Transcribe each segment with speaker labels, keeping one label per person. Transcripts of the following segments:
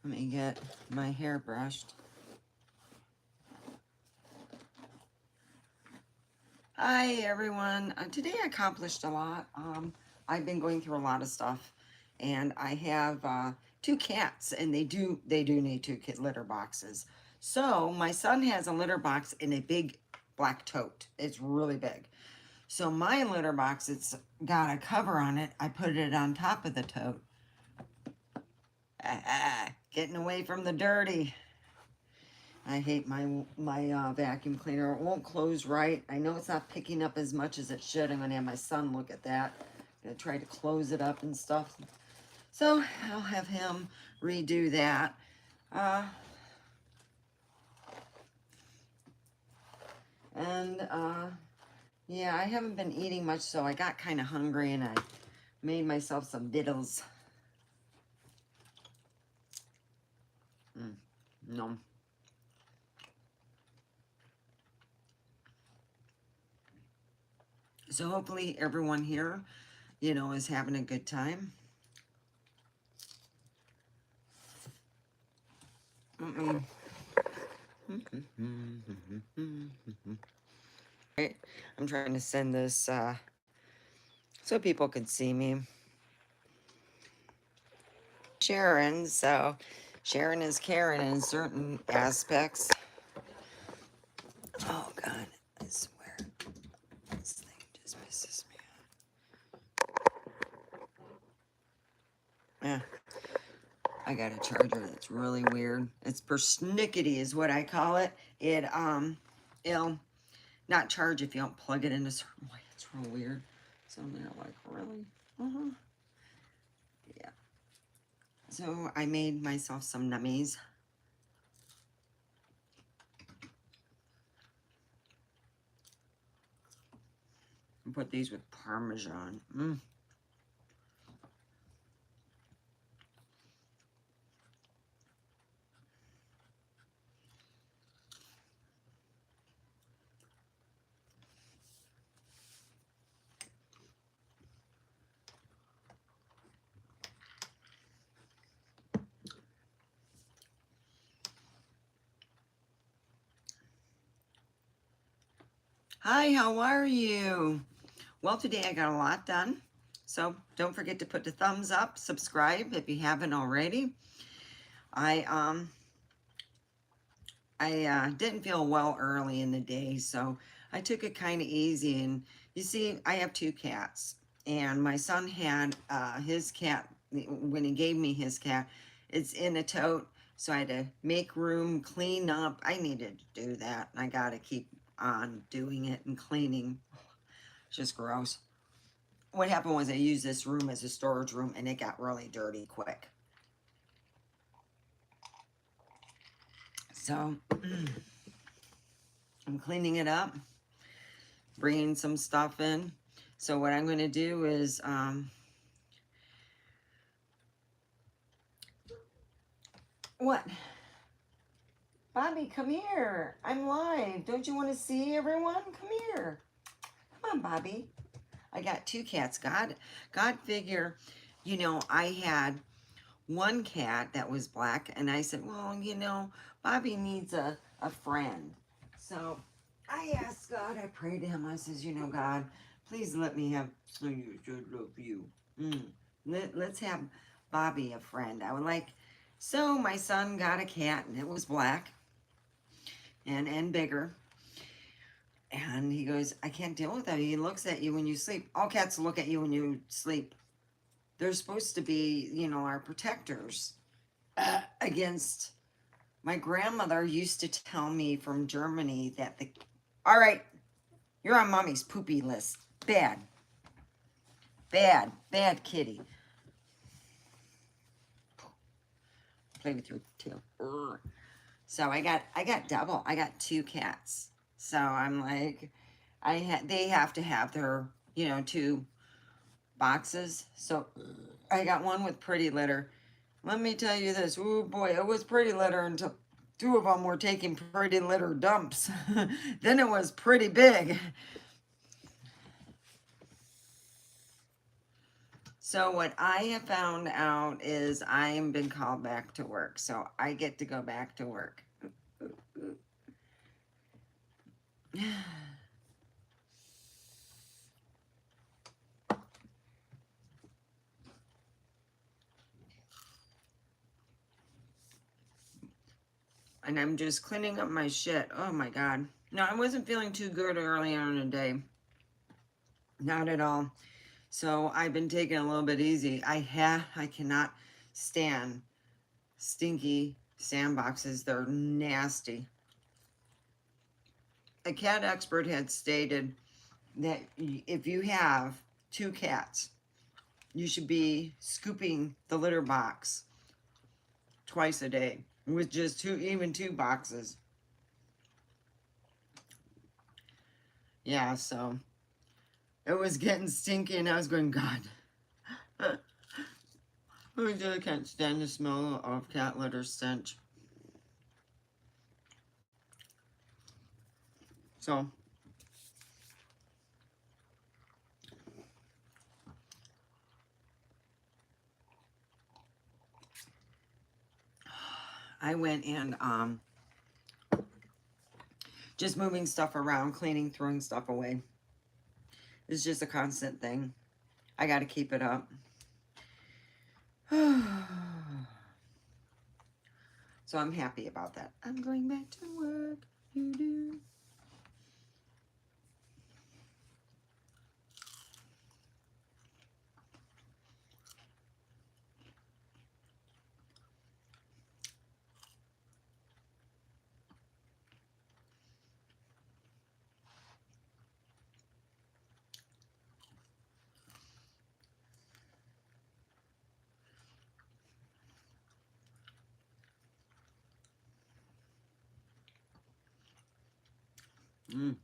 Speaker 1: Let me get my hair brushed. Hi everyone. Today I accomplished a lot. I've been going through a lot of stuff, and I have two cats, and they do need two kid litter boxes. So my son has a litter box in a big black tote. It's really big. So my litter box, it's got a cover on it. I put it on top of the tote. Getting away from the dirty. I hate my vacuum cleaner. It won't close right. I know it's not picking up as much as it should. I'm going to have my son look at that. I'm going to try to close it up and stuff. So I'll have him redo that. Yeah, I haven't been eating much, so I got kind of hungry, and I made myself some vittles. No. So hopefully everyone here, is having a good time. Right, I'm trying to send this so people could see me. Sharon, so Sharon is Karen in certain aspects. Oh God, I swear, this thing just pisses me off. Yeah, I got a charger that's really weird. It's persnickety is what I call it. It'll not charge if you don't plug it in a certain way. It's real weird. So I'm there like, really? Yeah. So I made myself some nummies. And put these with Parmesan. Hi, how are you? Well, today I got a lot done. So don't forget to put the thumbs up, subscribe if you haven't already. I didn't feel well early in the day, so I took it kind of easy. And you see, I have two cats, and my son had his cat, when he gave me his cat, it's in a tote, so I had to make room, clean up. I needed to do that, and I got to keep on doing it and cleaning. It's just gross. What happened was I used this room as a storage room, and it got really dirty quick. So I'm cleaning it up, bringing some stuff in. So what I'm going to do is what? Bobby, come here. I'm live. Don't you want to see everyone? Come here. Come on, Bobby. I got two cats. God figure, I had one cat that was black, and I said, well, Bobby needs a friend. So I asked God, I prayed to him. I says, God, please let me have, you should love you. Let's have Bobby a friend. I would like, so my son got a cat, and it was black and bigger. And he goes, I can't deal with that. He looks at you when you sleep. All cats look at you when you sleep. They're supposed to be, our protectors against. My grandmother used to tell me from Germany that all right, you're on mommy's poopy list. Bad kitty. Play with your tail. So I got double. I got two cats. So I'm like, they have to have their, two boxes. So I got one with pretty litter. Let me tell you this. Oh boy, it was pretty litter until two of them were taking pretty litter dumps. Then it was pretty big. So what I have found out is I've been called back to work. So I get to go back to work. And I'm just cleaning up my shit. Oh my God. No, I wasn't feeling too good early on in the day. Not at all. So I've been taking it a little bit easy. I cannot stand stinky sandboxes. They're nasty. A cat expert had stated that if you have 2 cats, you should be scooping the litter box twice a day with just even two boxes. Yeah, so it was getting stinky and I was going, God, I really can't stand the smell of cat litter stench. So I went and just moving stuff around, cleaning, throwing stuff away. It's just a constant thing. I got to keep it up. So I'm happy about that. I'm going back to work. Doo-doo.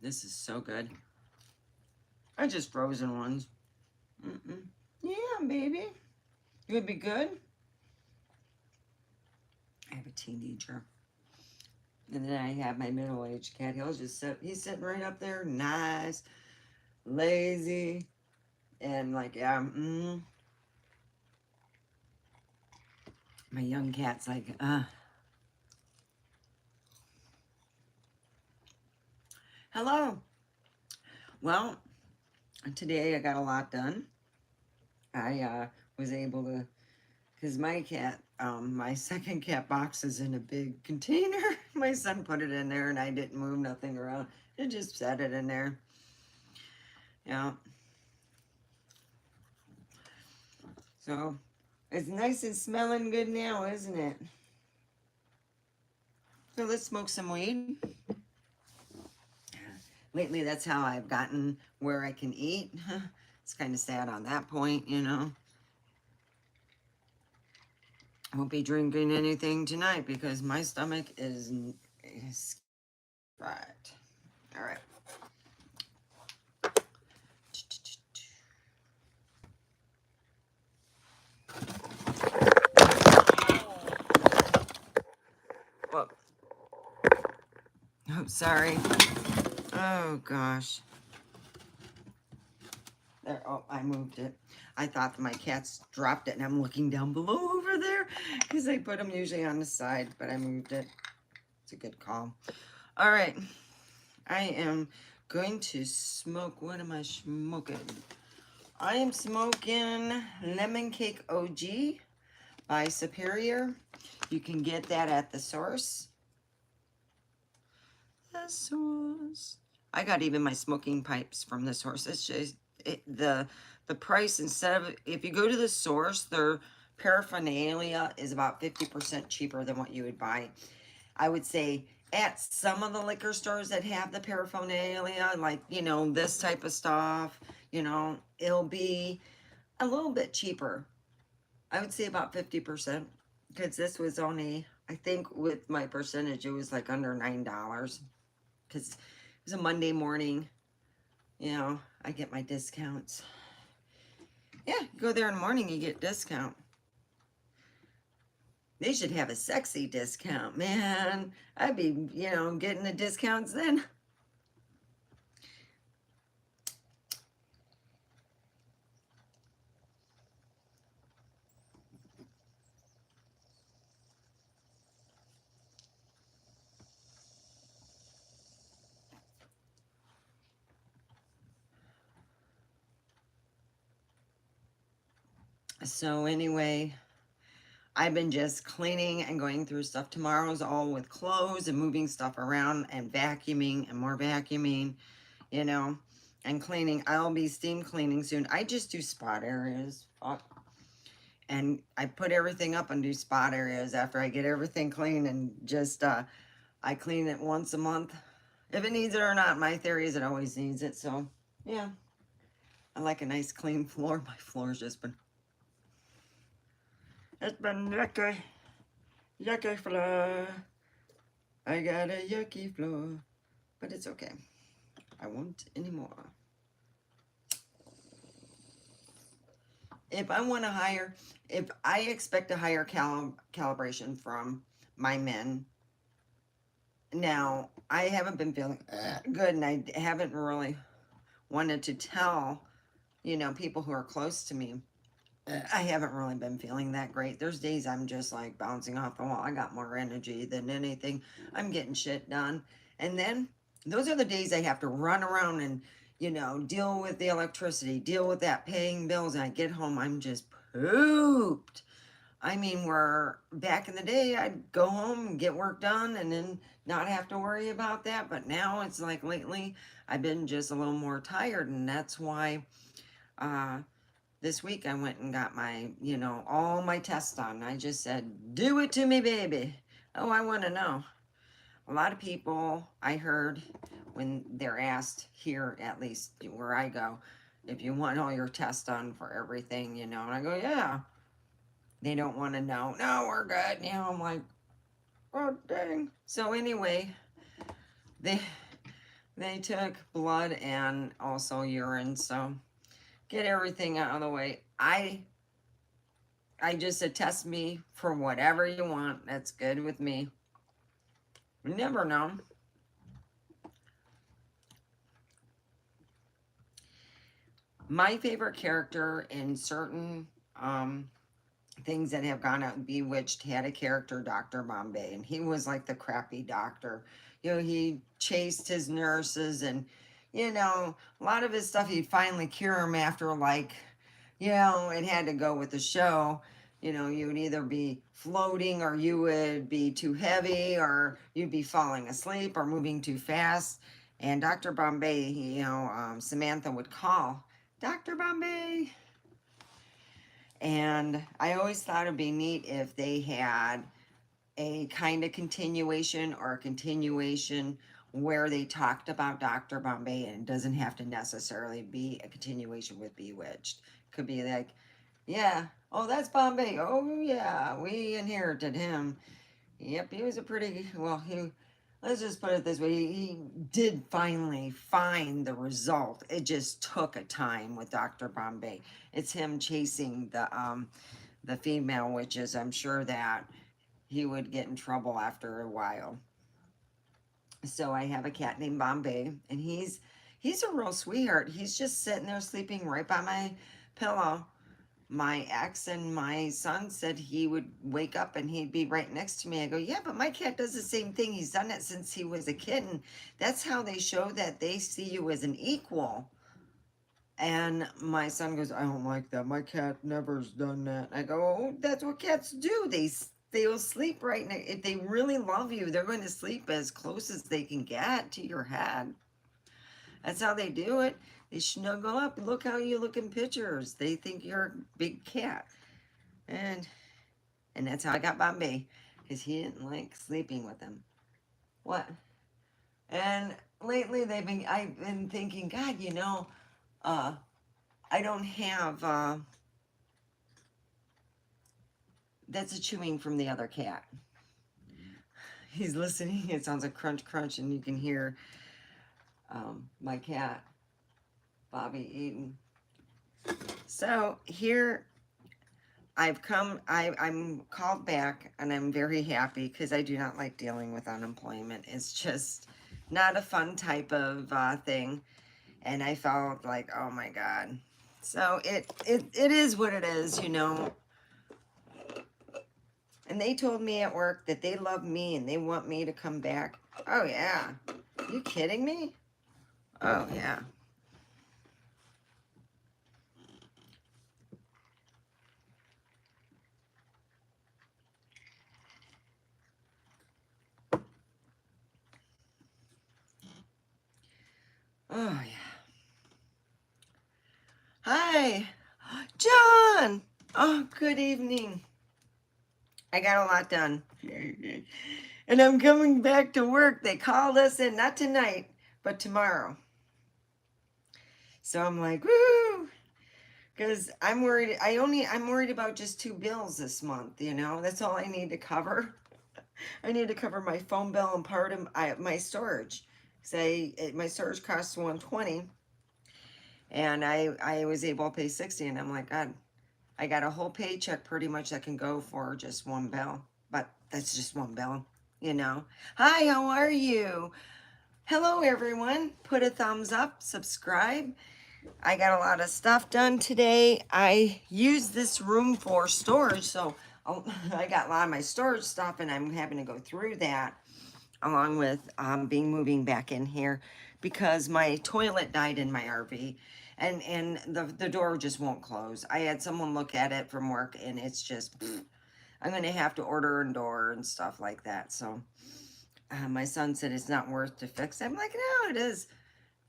Speaker 1: This is so good. I just frozen ones. Yeah, baby. You would be good. I have a teenager. And then I have my middle-aged cat. He's sitting right up there, nice, lazy, and like, my young cat's like, Hello. Well, today I got a lot done. I was able to, because my cat, my second cat box is in a big container. My son put it in there and I didn't move nothing around. I just set it in there. Yeah. So it's nice and smelling good now, isn't it? So let's smoke some weed. Lately, that's how I've gotten where I can eat. It's kind of sad on that point, you know. I won't be drinking anything tonight because my stomach is right. All right. Whoa. Oh, sorry. Oh, gosh. There, oh, I moved it. I thought my cats dropped it, and I'm looking down below over there because I put them usually on the side, but I moved it. It's a good call. All right. I am going to smoke. What am I smoking? I am smoking Lemon Cake OG by Superior. You can get that at the source. The source. I got even my smoking pipes from the source. It's just the price, instead of, if you go to the source, their paraphernalia is about 50% cheaper than what you would buy. I would say at some of the liquor stores that have the paraphernalia, like, you know, this type of stuff, you know, it'll be a little bit cheaper. I would say about 50%, because this was only, I think with my percentage, it was like under $9, because it was a Monday morning. You know, I get my discounts. Yeah, go there in the morning, you get discount. They should have a sexy discount, man. I'd be, you know, getting the discounts then. So anyway, I've been just cleaning and going through stuff. Tomorrow's all with clothes and moving stuff around and vacuuming and more vacuuming, you know, and cleaning. I'll be steam cleaning soon. I just do spot areas. And I put everything up and do spot areas after I get everything clean, and just I clean it once a month. If it needs it or not, my theory is it always needs it. So yeah, I like a nice clean floor. My floor's just been, it's been yucky, yucky floor. I got a yucky floor, but it's okay. I won't anymore. If I want to hire, if I expect a higher calibration from my men, now I haven't been feeling good, and I haven't really wanted to tell, you know, people who are close to me. I haven't really been feeling that great. There's days I'm just like bouncing off the wall. I got more energy than anything. I'm getting shit done. And then those are the days I have to run around and, you know, deal with the electricity, deal with that, paying bills. And I get home, I'm just pooped. I mean, where back in the day, I'd go home and get work done and then not have to worry about that. But now it's like lately, I've been just a little more tired. And that's why this week I went and got my, you know, all my tests done. I just said, do it to me, baby. Oh, I want to know. A lot of people, I heard when they're asked here, at least where I go, if you want all your tests done for everything, you know, and I go, yeah. They don't want to know. No, we're good. You know, I'm like, oh, dang. So anyway, they took blood and also urine. So get everything out of the way. I just said, test me for whatever you want. That's good with me. You never know. My favorite character in certain things that have gone out and Bewitched had a character, Dr. Bombay, and he was like the crappy doctor. You know, he chased his nurses, and, you know, a lot of his stuff, he'd finally cure them after, like, you know, it had to go with the show. You know, you would either be floating, or you would be too heavy, or you'd be falling asleep or moving too fast. And Dr. Bombay, you know, Samantha would call, Dr. Bombay. And I always thought it'd be neat if they had a kind of continuation, or a continuation where they talked about Dr. Bombay, and it doesn't have to necessarily be a continuation with Bewitched. Could be like, yeah, oh, that's Bombay. Oh, yeah, we inherited him. Yep, he was a pretty, well, let's just put it this way, he did finally find the result. It just took a time with Dr. Bombay. It's him chasing the female witches. I'm sure that he would get in trouble after a while. So I have a cat named Bombay, and he's a real sweetheart. He's just sitting there sleeping right by my pillow. My ex and my son said he would wake up and he'd be right next to me. I go, yeah, but my cat does the same thing. He's done it since he was a kitten. That's how they show that they see you as an equal. And my son goes, I don't like that. My cat never's done that. I go, oh, that's what cats do. They'll sleep right now. If they really love you, they're going to sleep as close as they can get to your head. That's how they do it. They snuggle up. Look how you look in pictures. They think you're a big cat. And that's how I got Bombay, because he didn't like sleeping with them. What? And lately I've been thinking, God, you know, I don't have, that's a chewing from the other cat. He's listening. It sounds like crunch, crunch, and you can hear my cat, Bobby, eating. So here I'm called back, and I'm very happy, because I do not like dealing with unemployment. It's just not a fun type of thing. And I felt like, oh my God. So it is what it is, you know. And they told me at work that they love me and they want me to come back. Oh yeah. Are you kidding me? Oh yeah. John! Oh, good evening. I got a lot done. And I'm coming back to work. They called us in, not tonight, but tomorrow. So I'm like, woo! Because I'm worried. I'm worried about just 2 bills this month. You know, that's all I need to cover. I need to cover my phone bill and part of my storage. Say my storage costs $120, and I was able to pay $60, and I'm like, God, I got a whole paycheck pretty much that can go for just 1 bill, but that's just 1 bill, you know. Hi, how are you? Hello, everyone. Put a thumbs up, subscribe. I got a lot of stuff done today. I use this room for storage, so I got a lot of my storage stuff, and I'm having to go through that along with moving back in here because my toilet died in my RV, and the door just won't close. I had someone look at it from work, and it's just I'm gonna have to order a door and stuff like that. So my son said it's not worth to fix. I'm like, no, it is.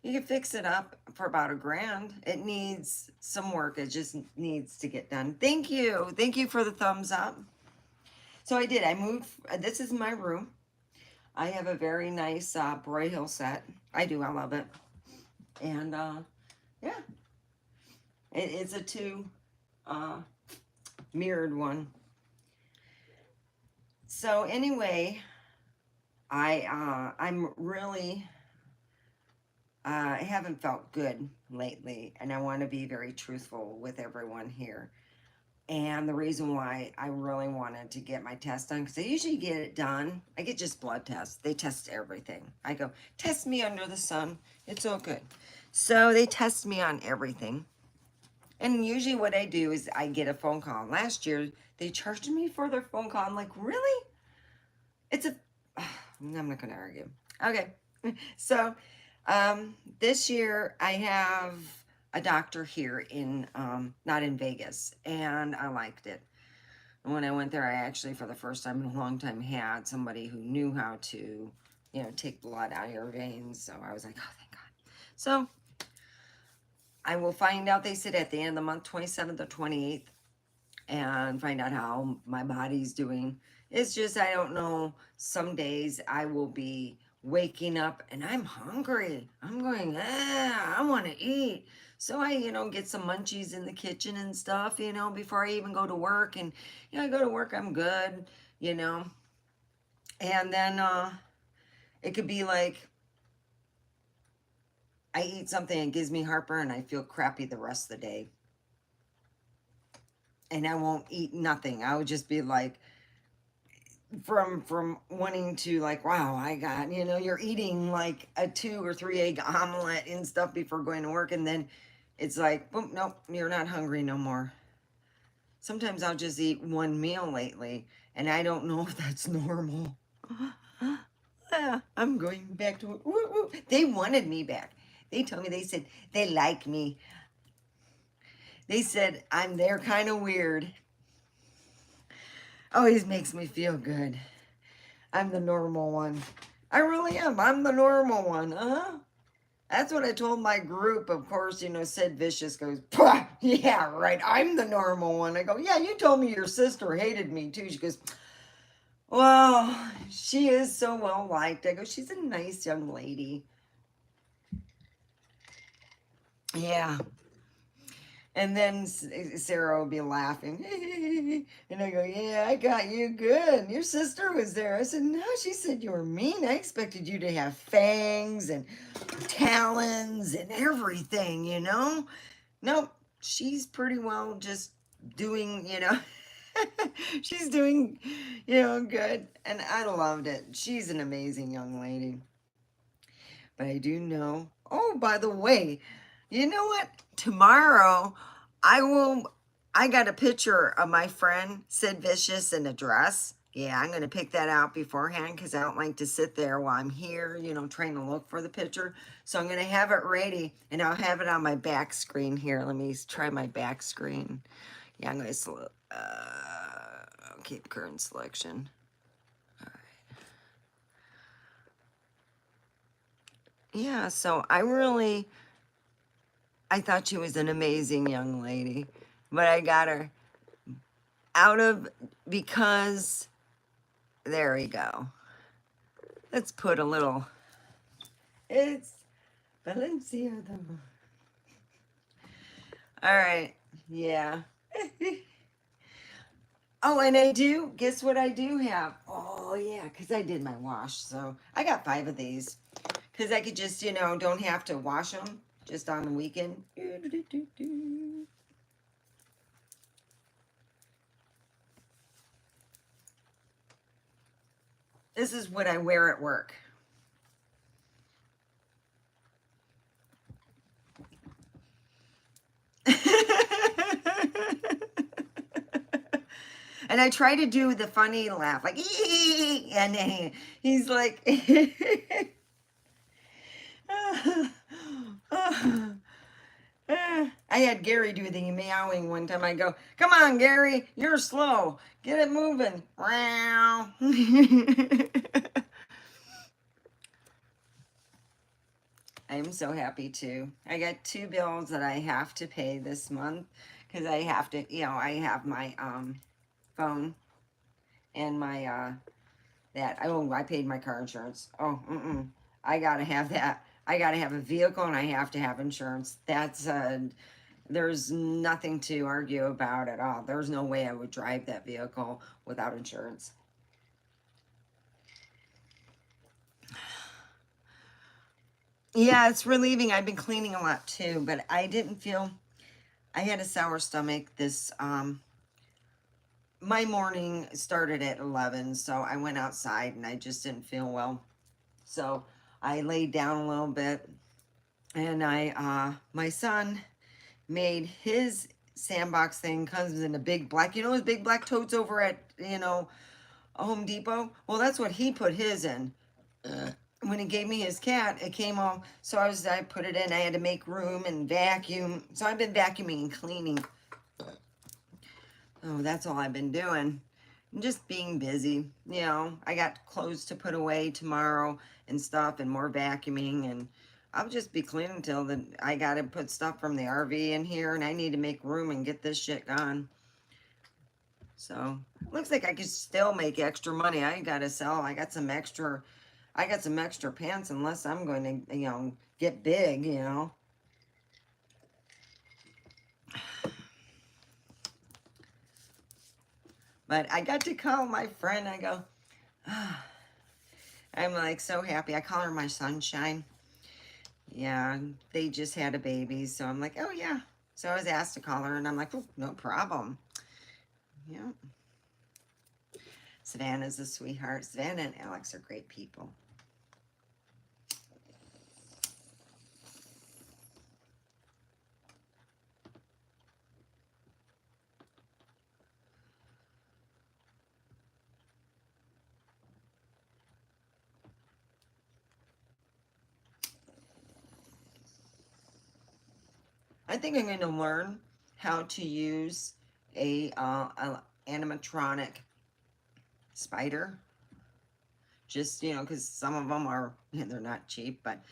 Speaker 1: You can fix it up for about $1,000. It needs some work. It just needs to get done. Thank you. Thank you for the thumbs up. So I did. I moved. This is my room. I have a very nice Broyhill set. I do. I love it. And yeah, it's a 2 mirrored one. So anyway, I'm really I haven't felt good lately, and I want to be very truthful with everyone here. And the reason why I really wanted to get my test done, because I usually get it done. I get just blood tests. They test everything. I go, test me under the sun. It's all good. So they test me on everything. And usually what I do is I get a phone call. Last year, they charged me for their phone call. I'm like, really? It's a, I'm not going to argue. Okay. So this year I have a doctor here in, not in Vegas, and I liked it. And when I went there, I actually, for the first time in a long time, had somebody who knew how to, you know, take blood out of your veins. So I was like, oh, thank God. So I will find out, they said, at the end of the month, 27th or 28th, and find out how my body's doing. It's just, I don't know, some days I will be waking up and I'm hungry. I'm going, I want to eat. So I, you know, get some munchies in the kitchen and stuff, you know, before I even go to work. And, you know, I go to work, I'm good, you know. And then it could be like, I eat something and it gives me heartburn and I feel crappy the rest of the day. And I won't eat nothing. I would just be like, from wanting to, like, wow, I got, you know, you're eating like a 2 or 3 egg omelet and stuff before going to work, and then it's like, boom, nope, you're not hungry no more. Sometimes I'll just eat 1 meal lately, and I don't know if that's normal. I'm going back to, woo, woo. They wanted me back. They told me, they said they like me. They said they're kind of weird. Always makes me feel good. I'm the normal one. I really am. I'm the normal one. That's what I told my group. Of course, you know, Sid Vicious goes, "Pah, yeah, right. I'm the normal one." I go, yeah, you told me your sister hated me too. She goes, well, she is so well liked. I go, she's a nice young lady. Yeah. And then Sarah will be laughing. And I go, yeah, I got you good. Your sister was there. I said, no, she said you were mean. I expected you to have fangs and talons and everything, you know? Nope, she's pretty well just doing, you know, she's doing, you know, good. And I loved it. She's an amazing young lady. But I do know, oh, by the way, you know what? Tomorrow, I got a picture of my friend Sid Vicious in a dress. Yeah, I'm going to pick that out beforehand because I don't like to sit there while I'm here, you know, trying to look for the picture. So I'm going to have it ready, and I'll have it on my back screen here. Let me try my back screen. Yeah, I'm going to keep current selection. All right. Yeah, so I thought she was an amazing young lady. But I got her out of, because, there we go. Let's put a little, it's Valencia. All right, yeah. Oh, and I do, guess what I do have? Oh, yeah, because I did my wash. So I got 5 of these. Because I could just, don't have to wash them just on the weekend. This is what I wear at work. And I try to do the funny laugh, like, ee, and he's like, I had Gary do the meowing one time. I go, come on, Gary, you're slow. Get it moving. Wow. I'm so happy too. I got 2 bills that I have to pay this month because I have to, I have my phone and my I paid my car insurance. Oh, I gotta have that. I gotta have a vehicle and I have to have insurance. That's there's nothing to argue about at all. There's no way I would drive that vehicle without insurance. Yeah, it's relieving. I've been cleaning a lot too, but I didn't feel, I had a sour stomach this, my morning started at 11, so I went outside and I just didn't feel well. So I laid down a little bit and my son made his sandbox thing, comes in a big black, those big black totes over at, Home Depot? Well, that's what he put his in. When he gave me his cat, it came all, so I put it in, I had to make room and vacuum. So I've been vacuuming and cleaning. Oh, that's all I've been doing. Just being busy. I got clothes to put away tomorrow and stuff and more vacuuming, and I'll just be cleaning until I got to put stuff from the RV in here and I need to make room and get this shit gone. So looks like I could still make extra money. I got to sell. I got some extra pants unless I'm going to, get big, But I got to call my friend. I go, I'm like so happy. I call her my sunshine. Yeah, they just had a baby. So I'm like, oh yeah. So I was asked to call her and I'm like, oh, no problem. Yeah. Savannah's a sweetheart. Savannah and Alex are great people. I think I'm going to learn how to use a animatronic spider. Just, because some of them are, they're not cheap, but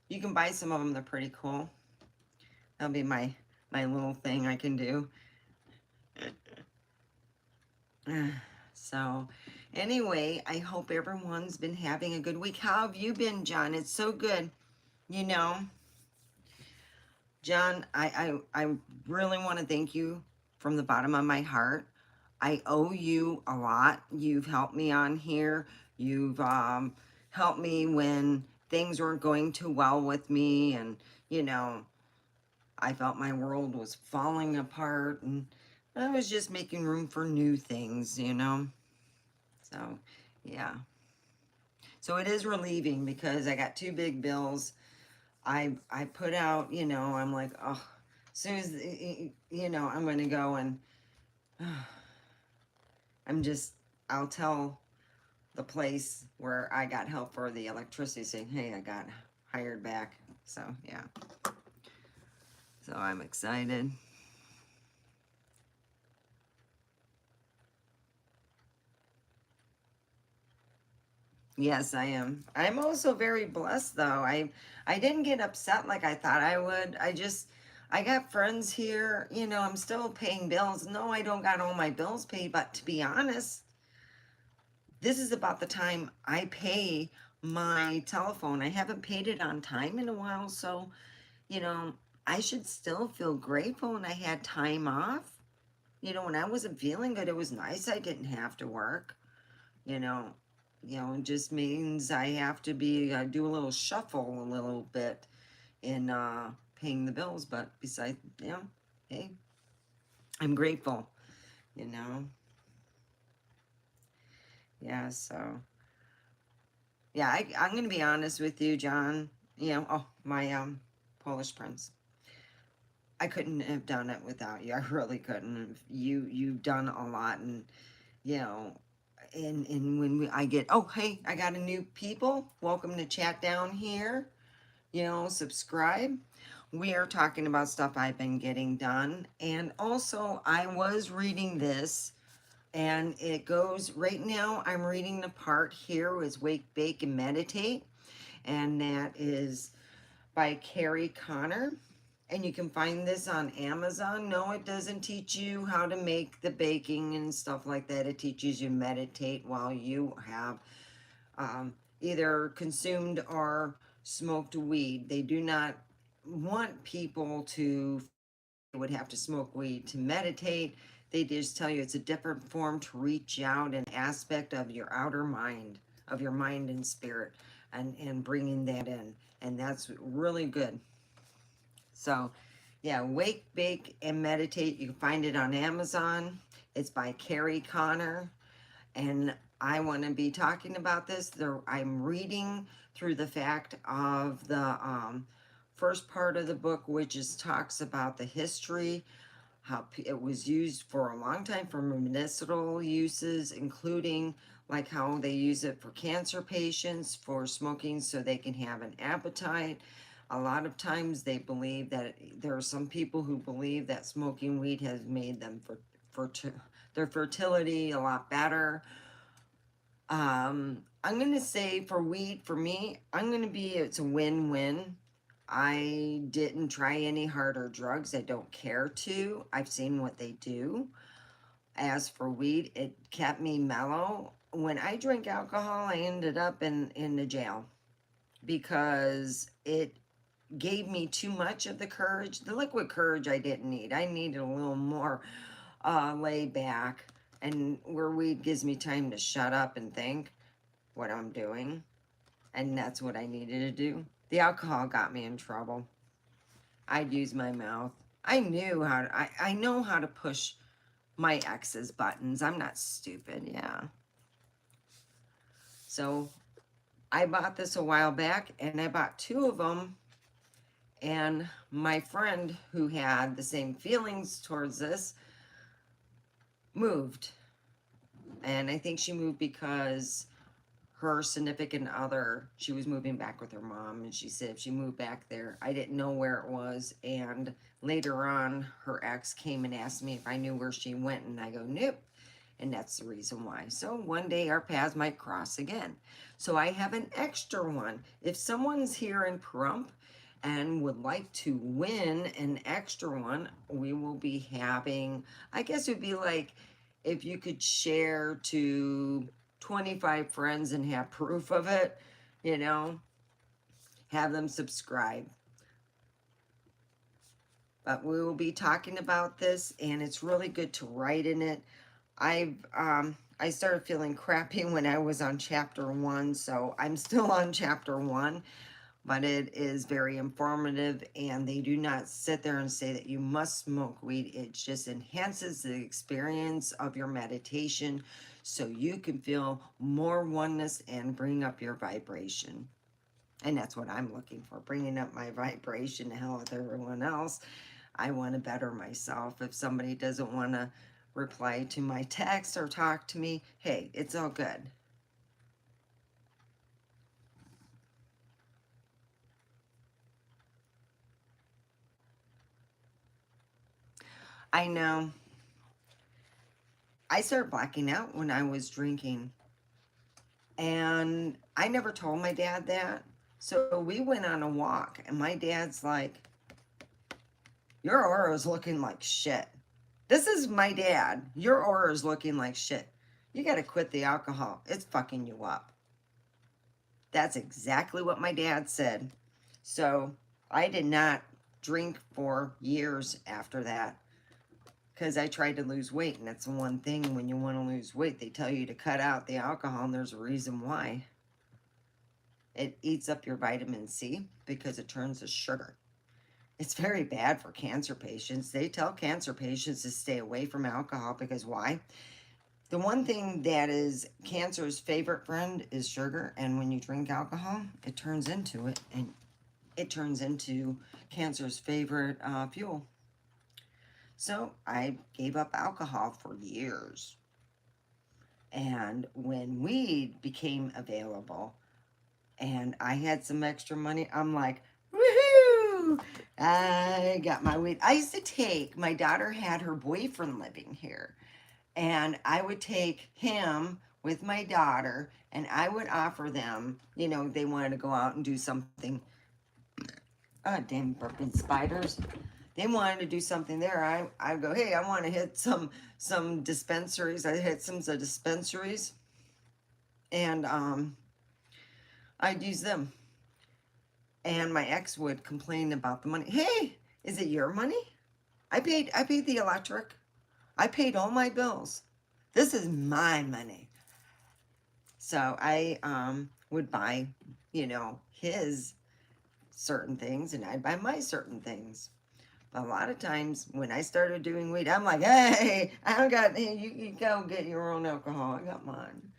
Speaker 1: you can buy some of them. They're pretty cool. That'll be my little thing I can do. So, anyway, I hope everyone's been having a good week. How have you been, John? It's so good. John, I really want to thank you from the bottom of my heart. I owe you a lot. You've helped me on here. You've helped me when things weren't going too well with me, and I felt my world was falling apart, and I was just making room for new things, So, yeah. So it is relieving because I got 2 big bills. I put out, I'm like, oh, as soon as, I'm going to go and I'll tell the place where I got help for the electricity saying, hey, I got hired back. So, yeah. So I'm excited. Yes, I am. I'm also very blessed though. I didn't get upset like I thought I would. I got friends here, you know, I'm still paying bills. No, I don't got all my bills paid, but to be honest, this is about the time I pay my telephone. I haven't paid it on time in a while, so, you know, I should still feel grateful when I had time off. You know, when I wasn't feeling good, it was nice I didn't have to work. You know, it just means I have to be do a little shuffle a little bit in paying the bills. But besides, hey, I'm grateful. You know, yeah. So yeah, I'm gonna be honest with you, John. You know, oh my Polish prince. I couldn't have done it without you. I really couldn't. You've done a lot, and you know, and when I get, oh hey, I got a new people. Welcome to chat down here. You know, subscribe. We are talking about stuff I've been getting done, and also I was reading this, and it goes right now. I'm reading the part here is Wake, Bake, and Meditate, and that is by Carrie Connor. And you can find this on Amazon. No, it doesn't teach you how to make the baking and stuff like that. It teaches you meditate while you have either consumed or smoked weed. They do not want people to would have to smoke weed to meditate. They just tell you it's a different form to reach out an aspect of your outer mind, of your mind and spirit, and bringing that in. And that's really good. So, yeah, Wake, Bake, and Meditate. You can find it on Amazon. It's by Carrie Connor. And I want to be talking about this. I'm reading through the fact of the first part of the book, which is talks about the history, how it was used for a long time for medicinal uses, including like how they use it for cancer patients for smoking so they can have an appetite. A lot of times they believe that there are some people who believe that smoking weed has made them for their fertility a lot better. I'm gonna say for weed, for me, it's a win-win. I didn't try any harder drugs. I don't care to. I've seen what they do. As for weed, it kept me mellow. When I drank alcohol, I ended up in the jail because it gave me too much of the courage. The liquid courage I didn't need. I needed a little more laid back, and where weed gives me time to shut up and think what I'm doing, and that's what I needed to do. The alcohol got me in trouble. I'd use my mouth. I know how to push my ex's buttons. I'm not stupid, yeah. So I bought this a while back, and I bought 2 of them, and my friend who had the same feelings towards this moved. And I think she moved because her significant other, she was moving back with her mom, and she said if she moved back there, I didn't know where it was. And later on, her ex came and asked me if I knew where she went, and I go, nope. And that's the reason why. So one day our paths might cross again. So I have an extra one. If someone's here in Pahrump and would like to win an extra one, we will be having, I guess it would be like if you could share to 25 friends and have proof of it, you know, have them subscribe. But we will be talking about this, and it's really good to write in it. I started feeling crappy when I was on chapter 1, so I'm still on chapter 1, but it is very informative, and they do not sit there and say that you must smoke weed. It just enhances the experience of your meditation so you can feel more oneness and bring up your vibration. And that's what I'm looking for, bringing up my vibration to hell with everyone else. I want to better myself. If somebody doesn't want to reply to my text or talk to me, hey, it's all good. I know. I started blacking out when I was drinking. And I never told my dad that. So we went on a walk, and my dad's like, Your aura is looking like shit. This is my dad. Your aura is looking like shit. You got to quit the alcohol. It's fucking you up. That's exactly what my dad said. So I did not drink for years after that because I tried to lose weight. And that's the one thing when you want to lose weight, they tell you to cut out the alcohol, and there's a reason why. It eats up your vitamin C because it turns to sugar. It's very bad for cancer patients. They tell cancer patients to stay away from alcohol because why? The one thing that is cancer's favorite friend is sugar. And when you drink alcohol, it turns into it. And it turns into cancer's favorite fuel. So I gave up alcohol for years. And when weed became available and I had some extra money, I'm like, woohoo! I got my weed. I used to take, my daughter had her boyfriend living here, and I would take him with my daughter, and I would offer them, you know, they wanted to go out and do something. Oh, damn burping spiders. They wanted to do something there. I go, hey, I want to hit some dispensaries. I hit some dispensaries, and I'd use them. And my ex would complain about the money. Hey, is it your money? I paid the electric. I paid all my bills. This is my money. So I would buy, you know, his certain things, and I'd buy my certain things. But a lot of times when I started doing weed, I'm like, hey, I don't got, hey, you go get your own alcohol. I got mine.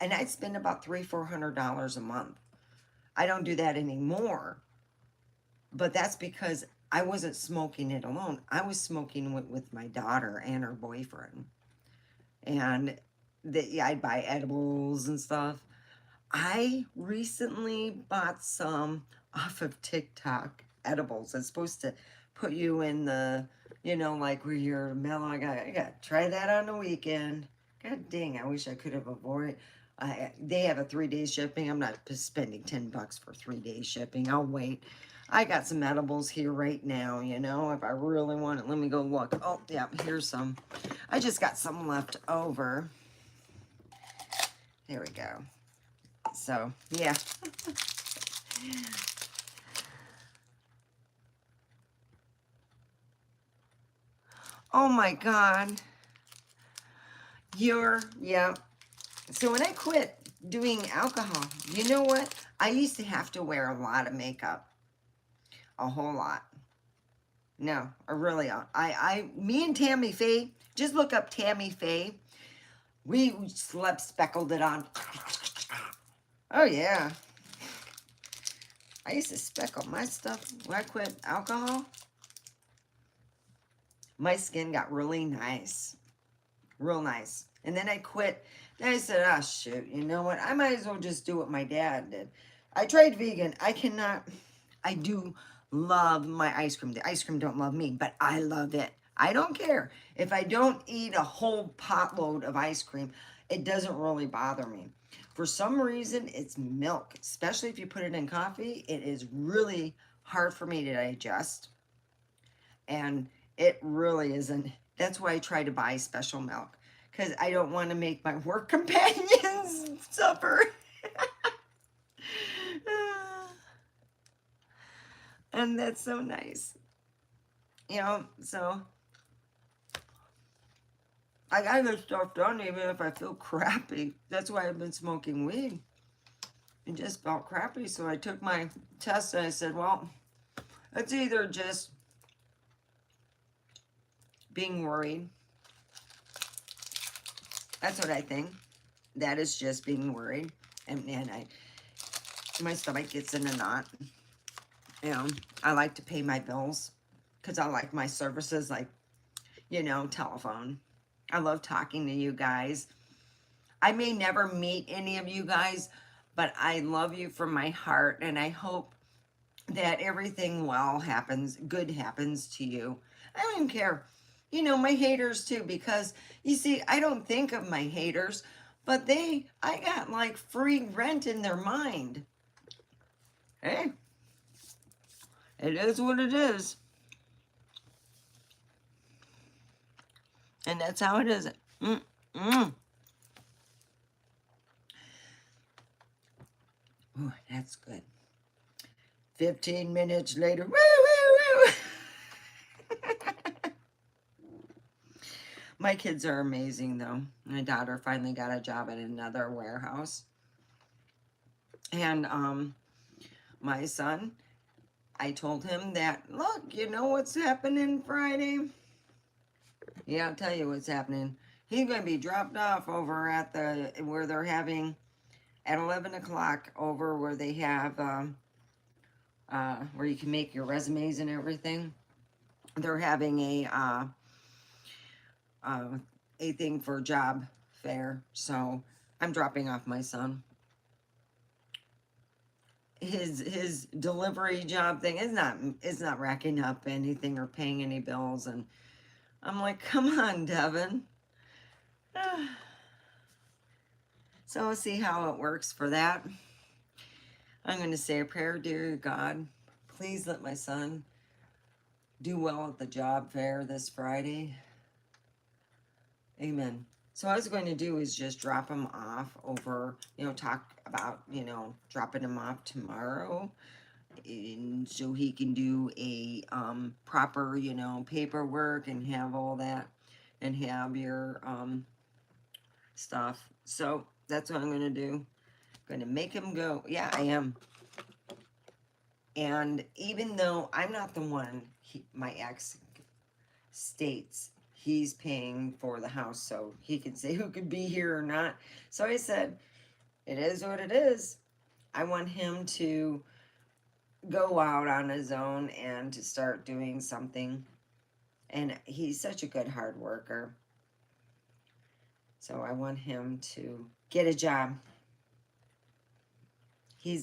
Speaker 1: And I'd spend about $300-400 a month. I don't do that anymore, but that's because I wasn't smoking it alone. I was smoking with my daughter and her boyfriend, and I'd buy edibles and stuff. I recently bought some off of TikTok, edibles. It's supposed to put you in the, you know, like where you're mellow. I got to try that on the weekend. God dang, I wish I could have avoided. They have a 3-day shipping. I'm not spending $10 for 3-day shipping. I'll wait. I got some edibles here right now, you know, if I really want it. Let me go look. Oh, yeah, here's some. I just got some left over. There we go. So, yeah. Oh, my God. Yeah. So when I quit doing alcohol, you know what? I used to have to wear a lot of makeup. A whole lot. No, I really, me and Tammy Faye, just look up Tammy Faye. We slept speckled it on. Oh, yeah. I used to speckle my stuff when I quit alcohol. My skin got really nice. Real nice. And then I quit. Then I said, oh, shoot, you know what? I might as well just do what my dad did. I tried vegan. I do love my ice cream. The ice cream don't love me, but I love it. I don't care. If I don't eat a whole potload of ice cream, it doesn't really bother me. For some reason, it's milk, especially if you put it in coffee. It is really hard for me to digest. And it really isn't. That's why I try to buy special milk, because I don't want to make my work companions suffer. And that's so nice. You know, so I got this stuff done even if I feel crappy. That's why I've been smoking weed. It just felt crappy. So I took my test and I said, well, it's either just being worried. That's what I think. That is just being worried. And my stomach gets in a knot. You know, I like to pay my bills because I like my services, like, you know, telephone. I love talking to you guys. I may never meet any of you guys, but I love you from my heart, and I hope that everything good happens to you. I don't even care. You know, my haters too, because you see, I don't think of my haters, but I got like free rent in their mind. Hey, it is what it is. And that's how it is. Mm, mm. Ooh, that's good. 15 minutes later. Woo, woo, woo. My kids are amazing, though. My daughter finally got a job at another warehouse. And my son, I told him that, look, you know what's happening Friday? Yeah, I'll tell you what's happening. He's going to be dropped off over at where they're having, at 11 o'clock, over where they have, where you can make your resumes and everything. They're having a thing for job fair. So I'm dropping off my son. His delivery job thing is not racking up anything or paying any bills, and I'm like, come on, Devin. So we'll see how it works for that. I'm going to say a prayer. Dear God, please let my son do well at the job fair this Friday. Amen. So what I was going to do is just drop him off over, talk about, dropping him off tomorrow. And so he can do a proper, paperwork and have all that and have your stuff. So that's what I'm going to do. I'm going to make him go. Yeah, I am. And even though I'm not the one, my ex states he's paying for the house, so he can say who could be here or not. So I said, it is what it is. I want him to go out on his own and to start doing something. And he's such a good hard worker. So I want him to get a job. He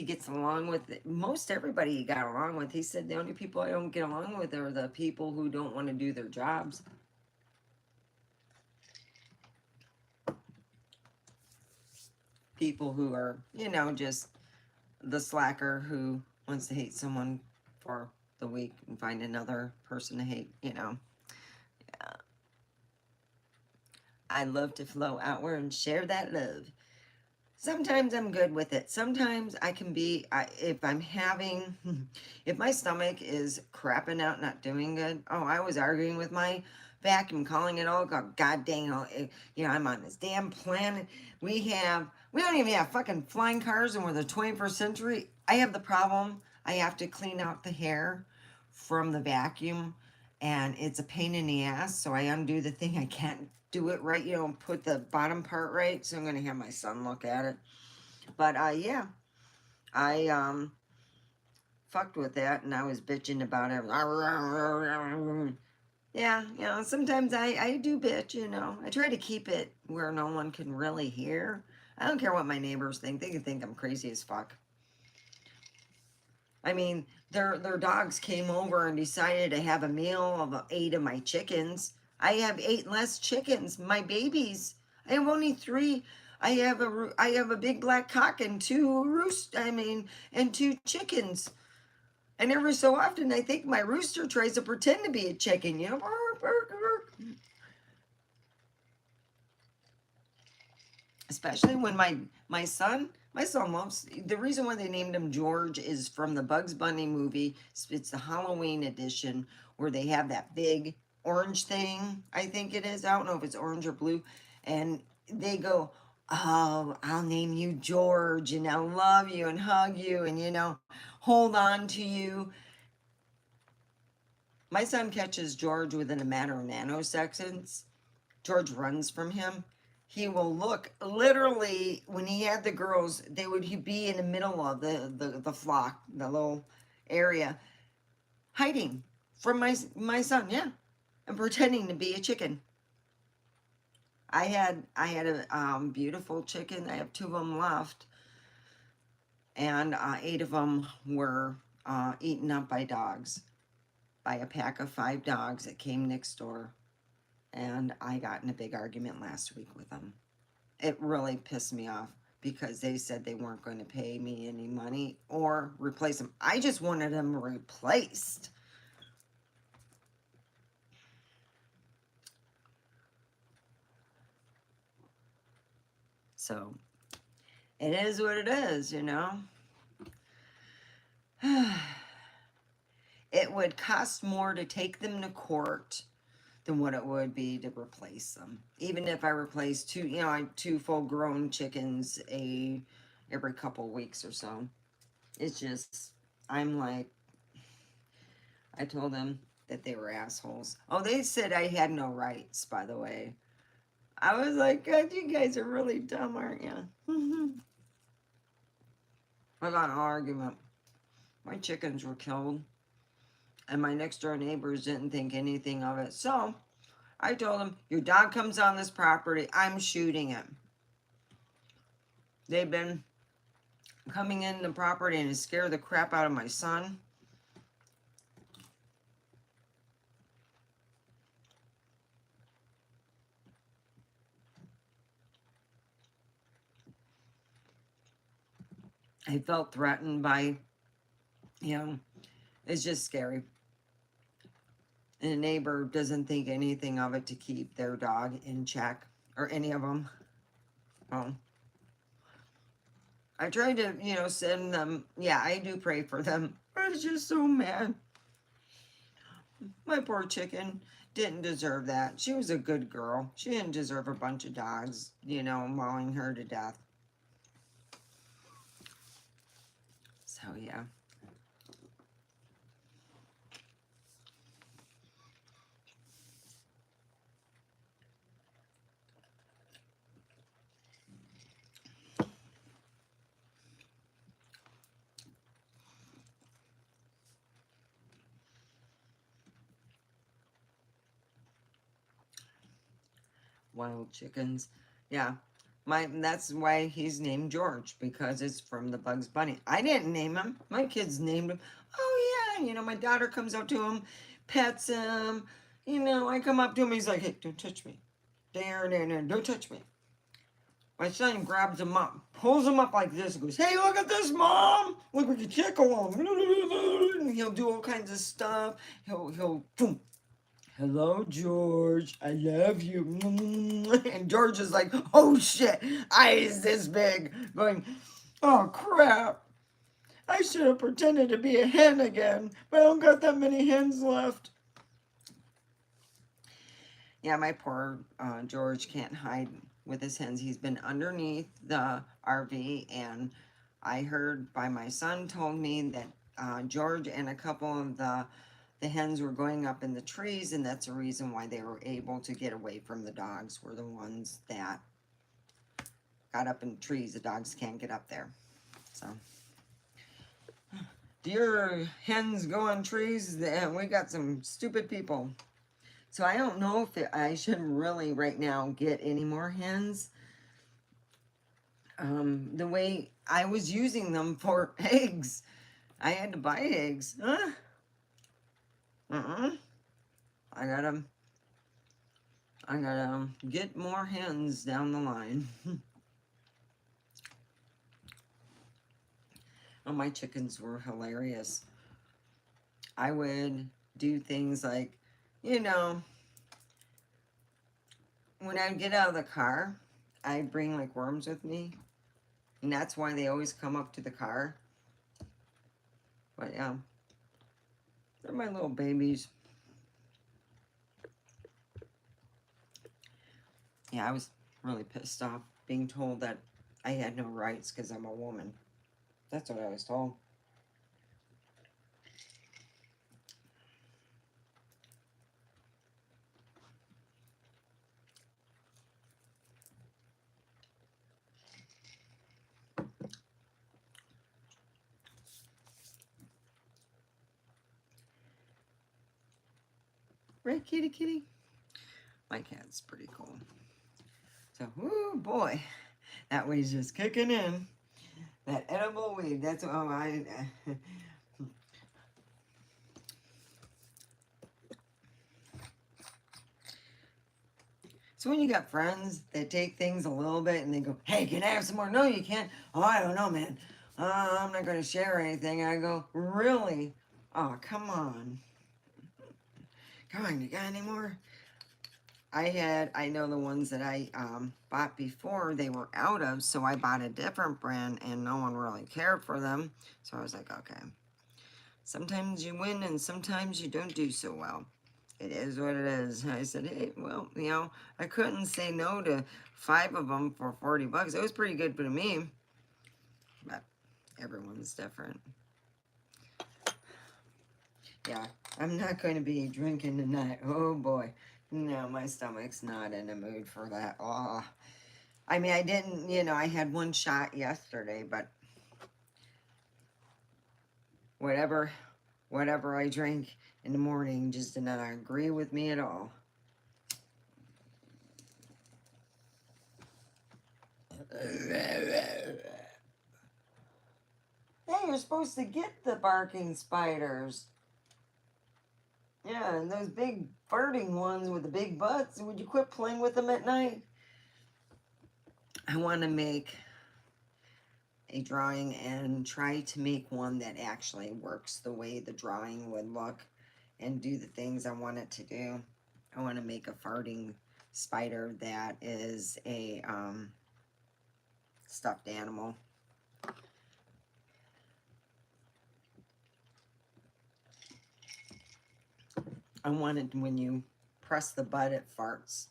Speaker 1: gets along with it. Most everybody he got along with. He said the only people I don't get along with are the people who don't want to do their jobs. People who are, just the slacker who wants to hate someone for the week and find another person to hate, Yeah. I love to flow outward and share that love. Sometimes I'm good with it. Sometimes I can be, if I'm having, if my stomach is crapping out, not doing good. Oh, I was arguing with my vacuum, calling it all, God dang it, I'm on this damn planet. We don't even have fucking flying cars and we're the 21st century. I have the problem. I have to clean out the hair from the vacuum and it's a pain in the ass. So I undo the thing. I can't do it right, put the bottom part right. So I'm going to have my son look at it. But yeah, I fucked with that and I was bitching about it. Yeah, sometimes I do bitch, I try to keep it where no one can really hear. I don't care what my neighbors think. They can think I'm crazy as fuck. I mean, their dogs came over and decided to have a meal of 8 of my chickens. I have 8 less chickens. My babies. I have only 3. I have a big black cock and 2 and 2 chickens. And every so often, I think my rooster tries to pretend to be a chicken. Especially when my son loves, the reason why they named him George is from the Bugs Bunny movie. It's the Halloween edition where they have that big orange thing, I think it is. I don't know if it's orange or blue. And they go, oh, I'll name you George and I'll love you and hug you and, hold on to you. My son catches George within a matter of nanoseconds. George runs from him. He will look, literally, when he had the girls, he'd be in the middle of the flock, the little area, hiding from my son, yeah, and pretending to be a chicken. I had a beautiful chicken. I have 2 of them left, and 8 of them were eaten up by dogs, by a pack of 5 dogs that came next door. And I got in a big argument last week with them. It really pissed me off because they said they weren't going to pay me any money or replace them. I just wanted them replaced. So it is what it is, you know. It would cost more to take them to court than what it would be to replace them. Even if I replace two, you know, two full-grown chickens every couple weeks or so. It's just, I'm like, I told them that they were assholes. Oh, they said I had no rights, by the way. I was like, God, you guys are really dumb, aren't you? I got an argument. My chickens were killed, and my next door neighbors didn't think anything of it. So I told them, your dog comes on this property, I'm shooting him. They've been coming in the property and it scared the crap out of my son. I felt threatened by, you know, it's just scary. And a neighbor doesn't think anything of it to keep their dog in check, or any of them. I tried to, you know, send them, yeah, I do pray for them. I was just so mad. My poor chicken didn't deserve that. She was a good girl. She didn't deserve a bunch of dogs, you know, mauling her to death. So, yeah. Wild chickens. Yeah. That's why he's named George, because it's from the Bugs Bunny. I didn't name him. My kids named him. Oh yeah, you know, my daughter comes up to him, pets him. You know, I come up to him, he's like, hey, don't touch me. There, don't touch me. My son grabs him up, pulls him up like this, and goes, hey, look at this, Mom! Look, we can tickle him. And he'll do all kinds of stuff. He'll boom. Hello, George. I love you. And George is like, oh shit, eyes this big, going, oh crap. I should have pretended to be a hen again, but I don't got that many hens left. Yeah, my poor George can't hide with his hens. He's been underneath the RV, and I heard by my son told me that George and a couple of the hens were going up in the trees, and that's the reason why they were able to get away from the dogs, were the ones that got up in the trees. The dogs can't get up there. So, do your hens go on trees? We got some stupid people. So I don't know if I should really right now get any more hens. The way I was using them for eggs, I had to buy eggs. Huh? I gotta get more hens down the line. Oh, my chickens were hilarious. I would do things like, you know, when I get out of the car, I bring like worms with me. And that's why they always come up to the car. But yeah, they're my little babies. Yeah, I was really pissed off being told that I had no rights because I'm a woman. That's what I was told. Right, kitty, kitty? My cat's pretty cool. So, whoo, boy, that weed's just kicking in. That edible weed, that's what So when you got friends that take things a little bit and they go, hey, can I have some more? No, you can't. Oh, I don't know, man. I'm not going to share anything. I go, really? Oh, come on. Come on, you got any more? I know the ones that I bought before, they were out of, so I bought a different brand and no one really cared for them. So I was like, okay, sometimes you win and sometimes you don't do so well. It is what it is. I said, hey, well, you know, I couldn't say no to 5 of them for 40 bucks. It was pretty good to me, but everyone's different. Yeah, I'm not going to be drinking tonight. Oh boy. No, my stomach's not in the mood for that. Oh, I mean, I didn't, you know, I had one shot yesterday, but whatever, whatever I drink in the morning just did not agree with me at all. Hey, you're supposed to get the barking spiders. Yeah, and those big farting ones with the big butts. Would you quit playing with them at night? I want to make a drawing and try to make one that actually works the way the drawing would look and do the things I want it to do. I want to make a farting spider that is a stuffed animal. I want it when you press the butt, it farts.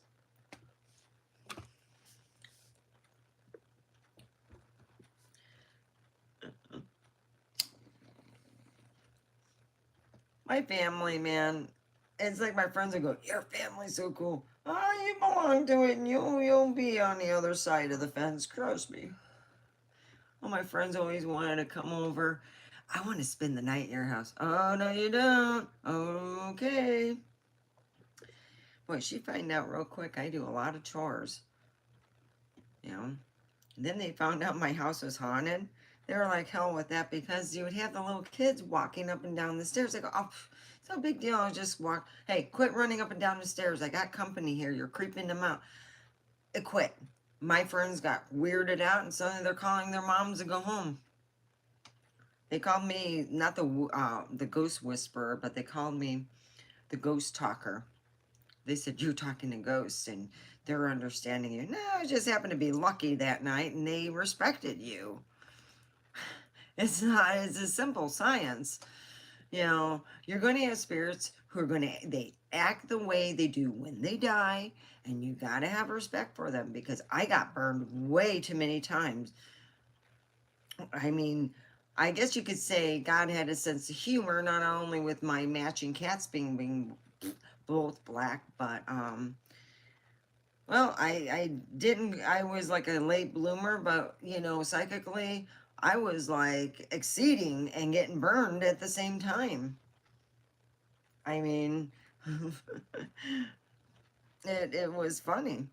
Speaker 1: My family, man, it's like my friends will go, your family's so cool. Oh, you belong to it and you'll be on the other side of the fence, trust me. Well, my friends always wanted to come over. I want to spend the night in your house. Oh, no, you don't. Okay. Boy, she find out real quick I do a lot of chores. You know? And then they found out my house was haunted. They were like hell with that because you would have the little kids walking up and down the stairs. I go, oh, it's no big deal. I'll just walk. Hey, quit running up and down the stairs. I got company here. You're creeping them out. It quit. My friends got weirded out and suddenly they're calling their moms to go home. They called me not the ghost whisperer, but they called me the ghost talker. They said, you're talking to ghosts and they're understanding you. No, I just happened to be lucky that night and they respected you. It's not, it's a simple science. You know, you're going to have spirits who are going to, they act the way they do when they die, and you got to have respect for them because I got burned way too many times. I mean, I guess you could say God had a sense of humor, not only with my matching cats being both black, but, well, I didn't, I was like a late bloomer, but, you know, psychically, I was like exceeding and getting burned at the same time. I mean, it was funny.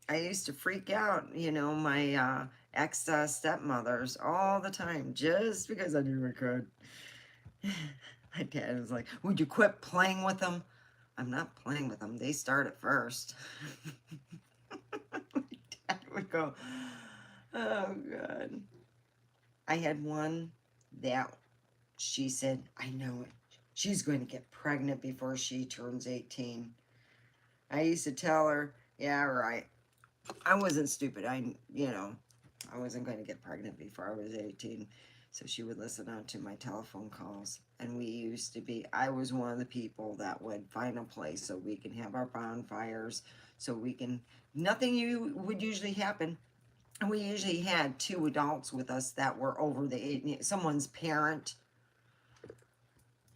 Speaker 1: I used to freak out, you know, my ex stepmothers all the time just because I knew I could. My dad was like, would you quit playing with them? I'm not playing with them. They started first. My dad would go, oh, God. I had one that she said, I know it. She's going to get pregnant before she turns 18. I used to tell her, yeah, right. I wasn't stupid. You know, I wasn't going to get pregnant before I was 18. So she would listen out to my telephone calls. And we used to be, I was one of the people that would find a place so we can have our bonfires, so we can, nothing would usually happen. And we usually had 2 adults with us that were over the age, someone's parent,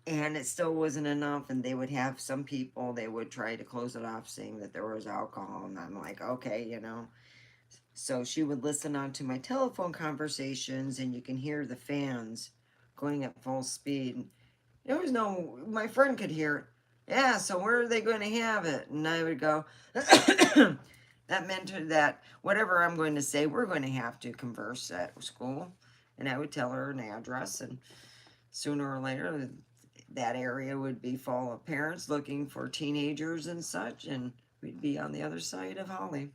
Speaker 1: and it still wasn't enough. And they would have some people, they would try to close it off saying that there was alcohol. And I'm like, okay, you know. So she would listen on to my telephone conversations, and you can hear the fans going at full speed. There was no, my friend could hear it. Yeah, so where are they going to have it? And I would go, that meant that whatever I'm going to say, we're going to have to converse at school. And I would tell her an address, and sooner or later, that area would be full of parents looking for teenagers and such, and we'd be on the other side of Holly.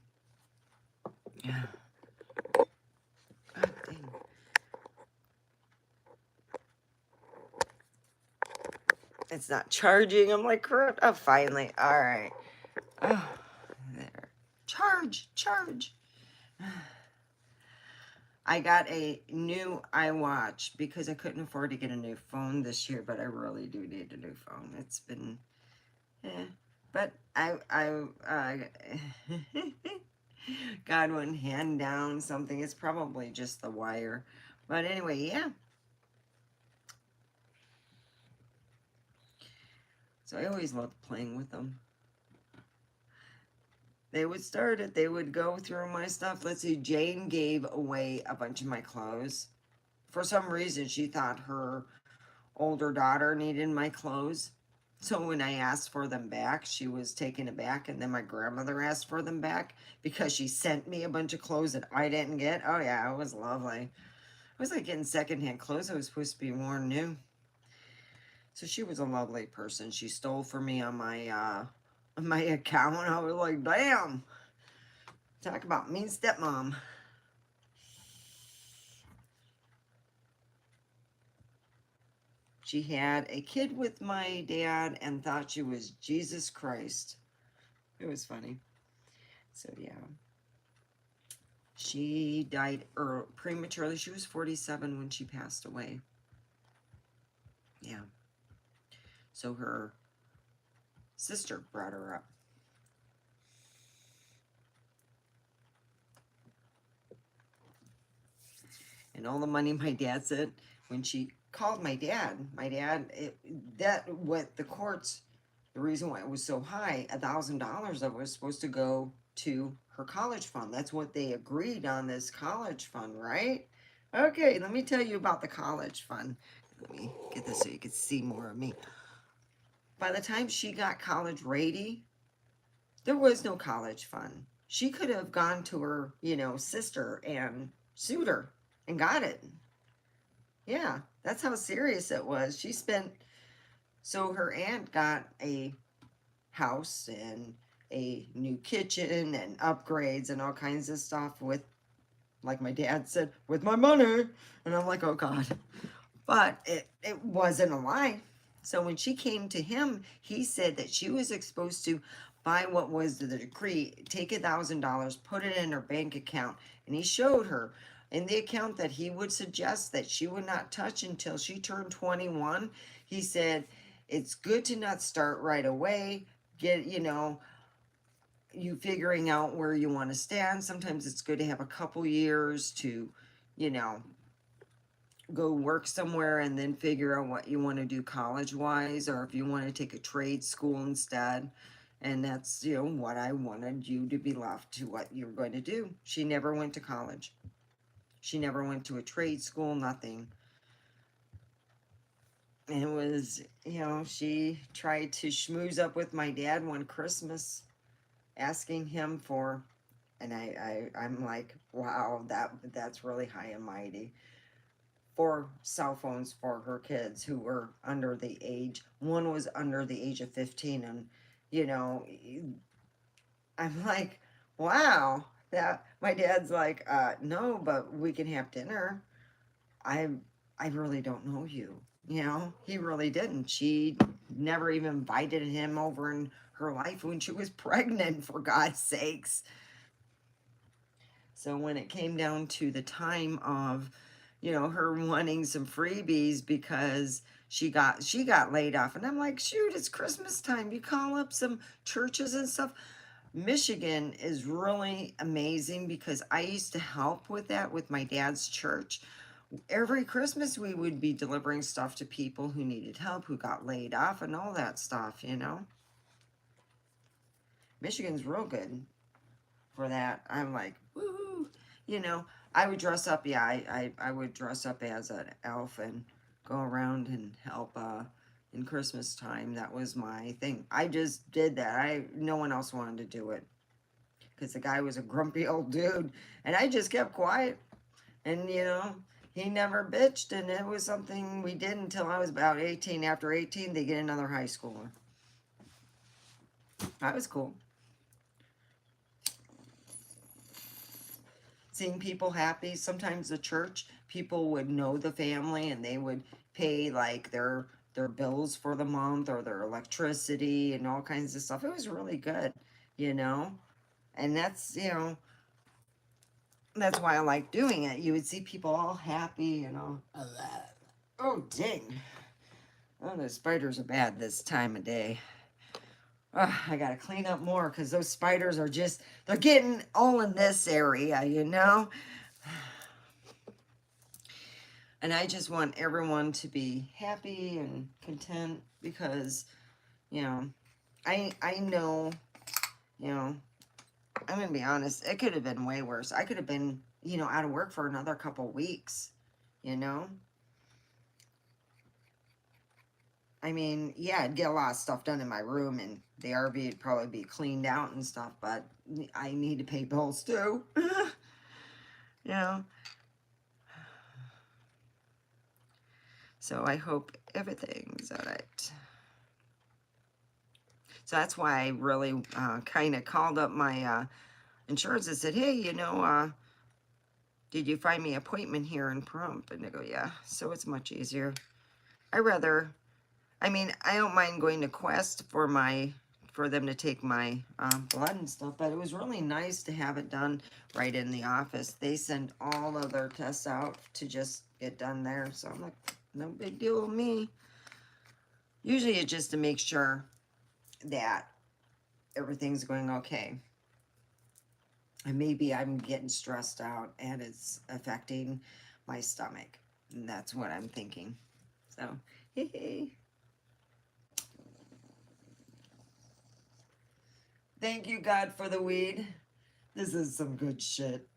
Speaker 1: Yeah. God dang. It's not charging. I'm like, crap. Oh, finally. All right. Oh. charge, charge. I got a new iWatch because I couldn't afford to get a new phone this year, but I really do need a new phone. It's been, but God wouldn't hand down something. It's probably just the wire. But anyway, yeah. So I always loved playing with them. They would start it. They would go through my stuff. Let's see. Jane gave away a bunch of my clothes. For some reason, she thought her older daughter needed my clothes. So when I asked for them back, she was taken aback. And then my grandmother asked for them back because she sent me a bunch of clothes that I didn't get. Oh, yeah, it was lovely. It was like getting secondhand clothes that was supposed to be worn new. So she was a lovely person. She stole from me on my account. I was like, damn. Talk about mean stepmom. She had a kid with my dad and thought she was Jesus Christ. It was funny. So yeah. She died prematurely. She was 47 when she passed away. Yeah. So her sister brought her up. And all the money my dad said, when she called my dad, that what the courts, the reason why it was so high, $1,000 of it was supposed to go to her college fund. That's what they agreed on, this college fund, right? Okay, let me tell you about the college fund. Let me get this so you can see more of me. By the time she got college ready, there was no college fund. She could have gone to her, sister and sued her and got it. Yeah, that's how serious it was. So her aunt got a house and a new kitchen and upgrades and all kinds of stuff with, like my dad said, with my money. And I'm like, oh God. But it wasn't a lie. So when she came to him, he said that she was supposed to buy what was the decree, take $1,000, put it in her bank account. And he showed her in the account that he would suggest that she would not touch until she turned 21. He said, it's good to not start right away. Get, you figuring out where you want to stand. Sometimes it's good to have a couple years to, go work somewhere and then figure out what you want to do college-wise, or if you want to take a trade school instead. And that's, what I wanted you to be left to what you're going to do. She never went to college. She never went to a trade school, nothing. And it was, she tried to schmooze up with my dad one Christmas, asking him for, and I'm like, wow, that's really high and mighty. 4 cell phones for her kids who were under the age. One was under the age of 15, and I'm like, wow. That my dad's like, no, but we can have dinner. I really don't know you. He really didn't. She never even invited him over in her life when she was pregnant, for God's sakes. So when it came down to the time of, her wanting some freebies because she got laid off, and I'm like, shoot, it's Christmas time. You call up some churches and stuff. Michigan is really amazing because I used to help with that with my dad's church. Every Christmas we would be delivering stuff to people who needed help, who got laid off and all that stuff, Michigan's real good for that. I'm like, woohoo, I would dress up, I would dress up as an elf and go around and help in Christmas time. That was my thing. I just did that. No one else wanted to do it because the guy was a grumpy old dude, and I just kept quiet. And he never bitched, and it was something we did until I was about 18. After 18, they get another high schooler. That was cool. Seeing people happy. Sometimes the church people would know the family and they would pay like their bills for the month or their electricity and all kinds of stuff. It was really good, And that's, you know, that's why I like doing it. You would see people all happy and all. Oh, dang. Oh, the spiders are bad this time of day. Oh, I gotta clean up more because those spiders are just, they're getting all in this area, you know? And I just want everyone to be happy and content because, you know, I know, you know, I'm gonna be honest, it could have been way worse. I could have been, you know, out of work for another couple weeks, you know? I mean, yeah, I'd get a lot of stuff done in my room and the RV would probably be cleaned out and stuff, but I need to pay bills too. You know? So I hope everything's all right. So that's why I really kind of called up my insurance and said, hey, you know, did you find me an appointment here in Pahrump? And they go, yeah. So it's much easier. I mean, I don't mind going to Quest for them to take my blood and stuff, but it was really nice to have it done right in the office. They send all of their tests out to just get done there. So I'm like, no big deal with me. Usually it's just to make sure that everything's going okay. And maybe I'm getting stressed out and it's affecting my stomach. And that's what I'm thinking. So, hey. Thank you, God, for the weed. This is some good shit.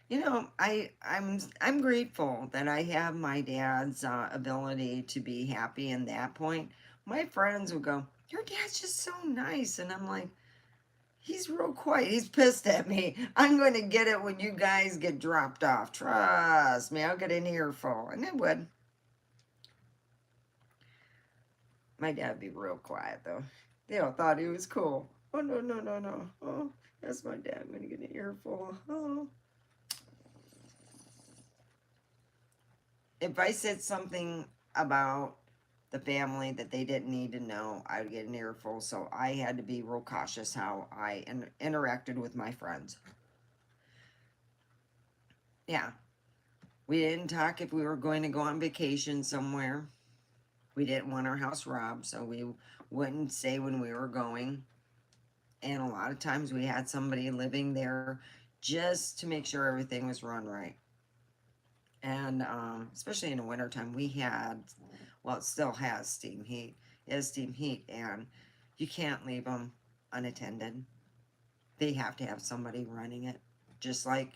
Speaker 1: You know, I'm grateful that I have my dad's ability to be happy in that point. My friends would go, "Your dad's just so nice," and I'm like, "He's real quiet. He's pissed at me. I'm going to get it when you guys get dropped off. Trust me, I'll get an earful," and it would. My dad would be real quiet though. They all thought he was cool. Oh no no no no! Oh, that's my dad. I'm going to get an earful. Oh. If I said something about the family that they didn't need to know, I would get an earful. So I had to be real cautious how I interacted with my friends. Yeah. We didn't talk if we were going to go on vacation somewhere. We didn't want our house robbed, so we wouldn't say when we were going. And a lot of times we had somebody living there just to make sure everything was run right. And especially in the wintertime, we had, well, it still has steam heat. It has steam heat, and you can't leave them unattended. They have to have somebody running it, just like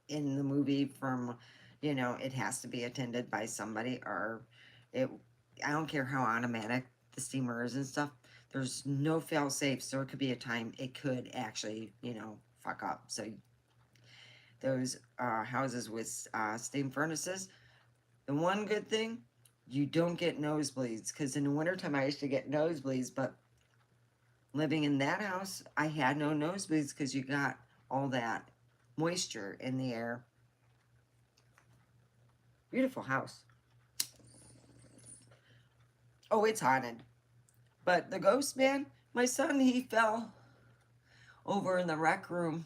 Speaker 1: in the movie from, you know, it has to be attended by somebody, or it, I don't care how automatic the steamer is and stuff. There's no fail safe, so it could be a time it could actually, you know, fuck up. So those houses with steam furnaces, the one good thing, you don't get nosebleeds, because in the wintertime I used to get nosebleeds, but living in that house, I had no nosebleeds because you got all that moisture in the air. Beautiful house. Oh, it's haunted. But the ghost man, my son, he fell over in the rec room.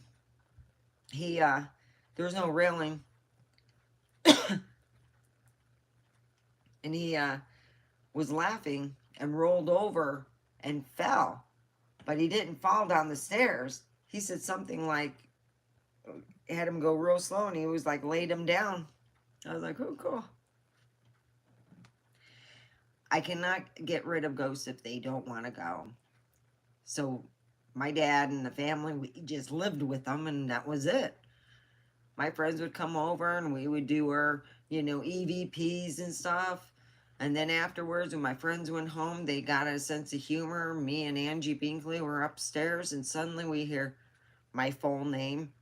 Speaker 1: There was no railing. And he was laughing and rolled over and fell. But he didn't fall down the stairs. He said something like, had him go real slow, and he was like, laid him down. I was like, oh, cool. I cannot get rid of ghosts if they don't want to go. So my dad and the family, we just lived with them, and that was it. My friends would come over and we would do our, you know, EVPs and stuff. And then afterwards, when my friends went home, they got a sense of humor. Me and Angie Binkley were upstairs, and suddenly we hear my full name.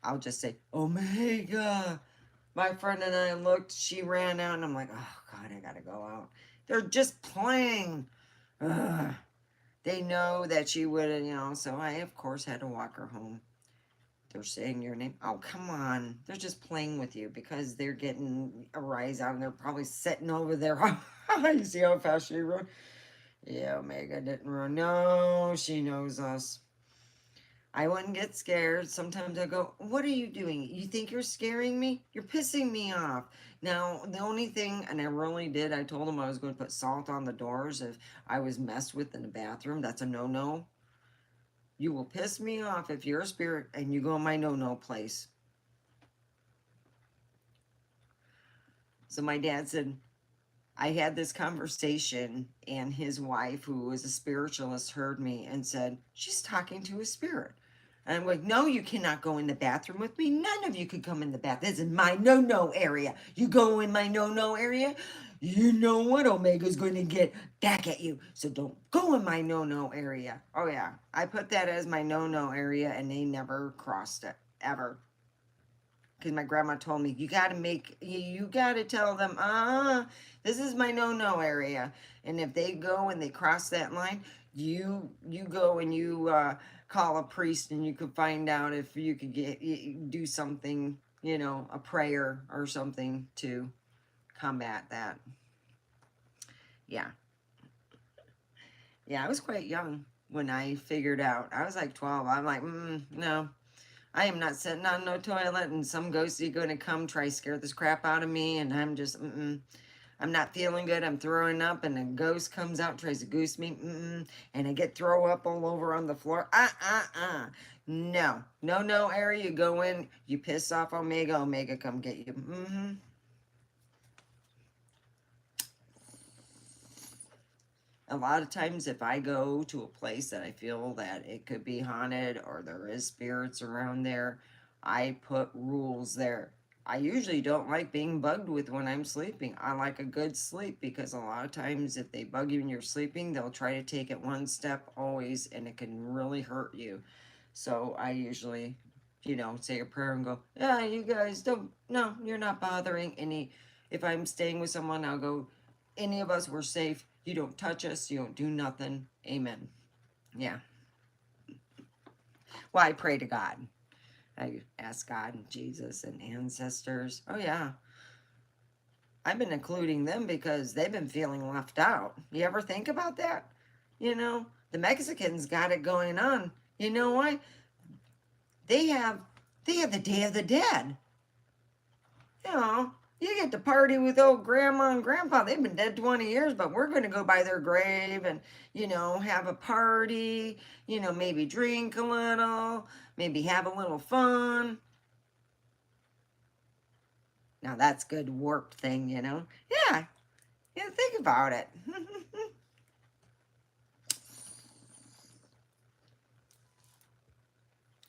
Speaker 1: I'll just say, Omega. My friend and I looked, she ran out, and I'm like, oh, God, I gotta go out. They're just playing. Ugh. They know that she would, you know, so I, of course, had to walk her home. They're saying your name. Oh, come on. They're just playing with you because they're getting a rise out and they're probably sitting over there. You see how fast she run? Yeah, Omega didn't run. No, she knows us. I wouldn't get scared. Sometimes I go, what are you doing? You think you're scaring me? You're pissing me off. Now, the only thing, and I really did, I told him I was going to put salt on the doors if I was messed with in the bathroom. That's a no-no. You will piss me off if you're a spirit and you go in my no-no place. So my dad said, I had this conversation and his wife, who was a spiritualist, heard me and said, she's talking to a spirit. And I'm like, no, you cannot go in the bathroom with me. None of you could come in the bathroom. This is my no-no area. You go in my no-no area, you know what? Omega's going to get back at you. So don't go in my no-no area. Oh, yeah. I put that as my no-no area, and they never crossed it, ever. Because my grandma told me, you got to tell them, this is my no-no area. And if they go and they cross that line, you go and you call a priest, and you could find out if you could do something, a prayer or something to combat that. Yeah. Yeah, I was quite young when I figured out. I was like 12. I'm like, no. I am not sitting on no toilet and some ghosty going to come try scare this crap out of me, and I'm just, I'm not feeling good. I'm throwing up, and a ghost comes out, tries to goose me, and I get throw up all over on the floor. No. No area. You go in, you piss off Omega, Omega come get you. A lot of times if I go to a place that I feel that it could be haunted or there is spirits around there, I put rules there. I usually don't like being bugged with when I'm sleeping. I like a good sleep, because a lot of times if they bug you when you're sleeping, they'll try to take it one step always, and it can really hurt you. So I usually, say a prayer and go, yeah, you guys no, you're not bothering any. If I'm staying with someone, I'll go, any of us, we're safe. You don't touch us. You don't do nothing. Amen. Yeah. Well, I pray to God. I ask God and Jesus and ancestors. Oh, yeah. I've been including them because they've been feeling left out. You ever think about that? The Mexicans got it going on. You know what? They have the Day of the Dead. You get to party with old grandma and grandpa. They've been dead 20 years, but we're going to go by their grave and, have a party, maybe drink a little, maybe have a little fun. Now that's good work thing, Yeah, think about it.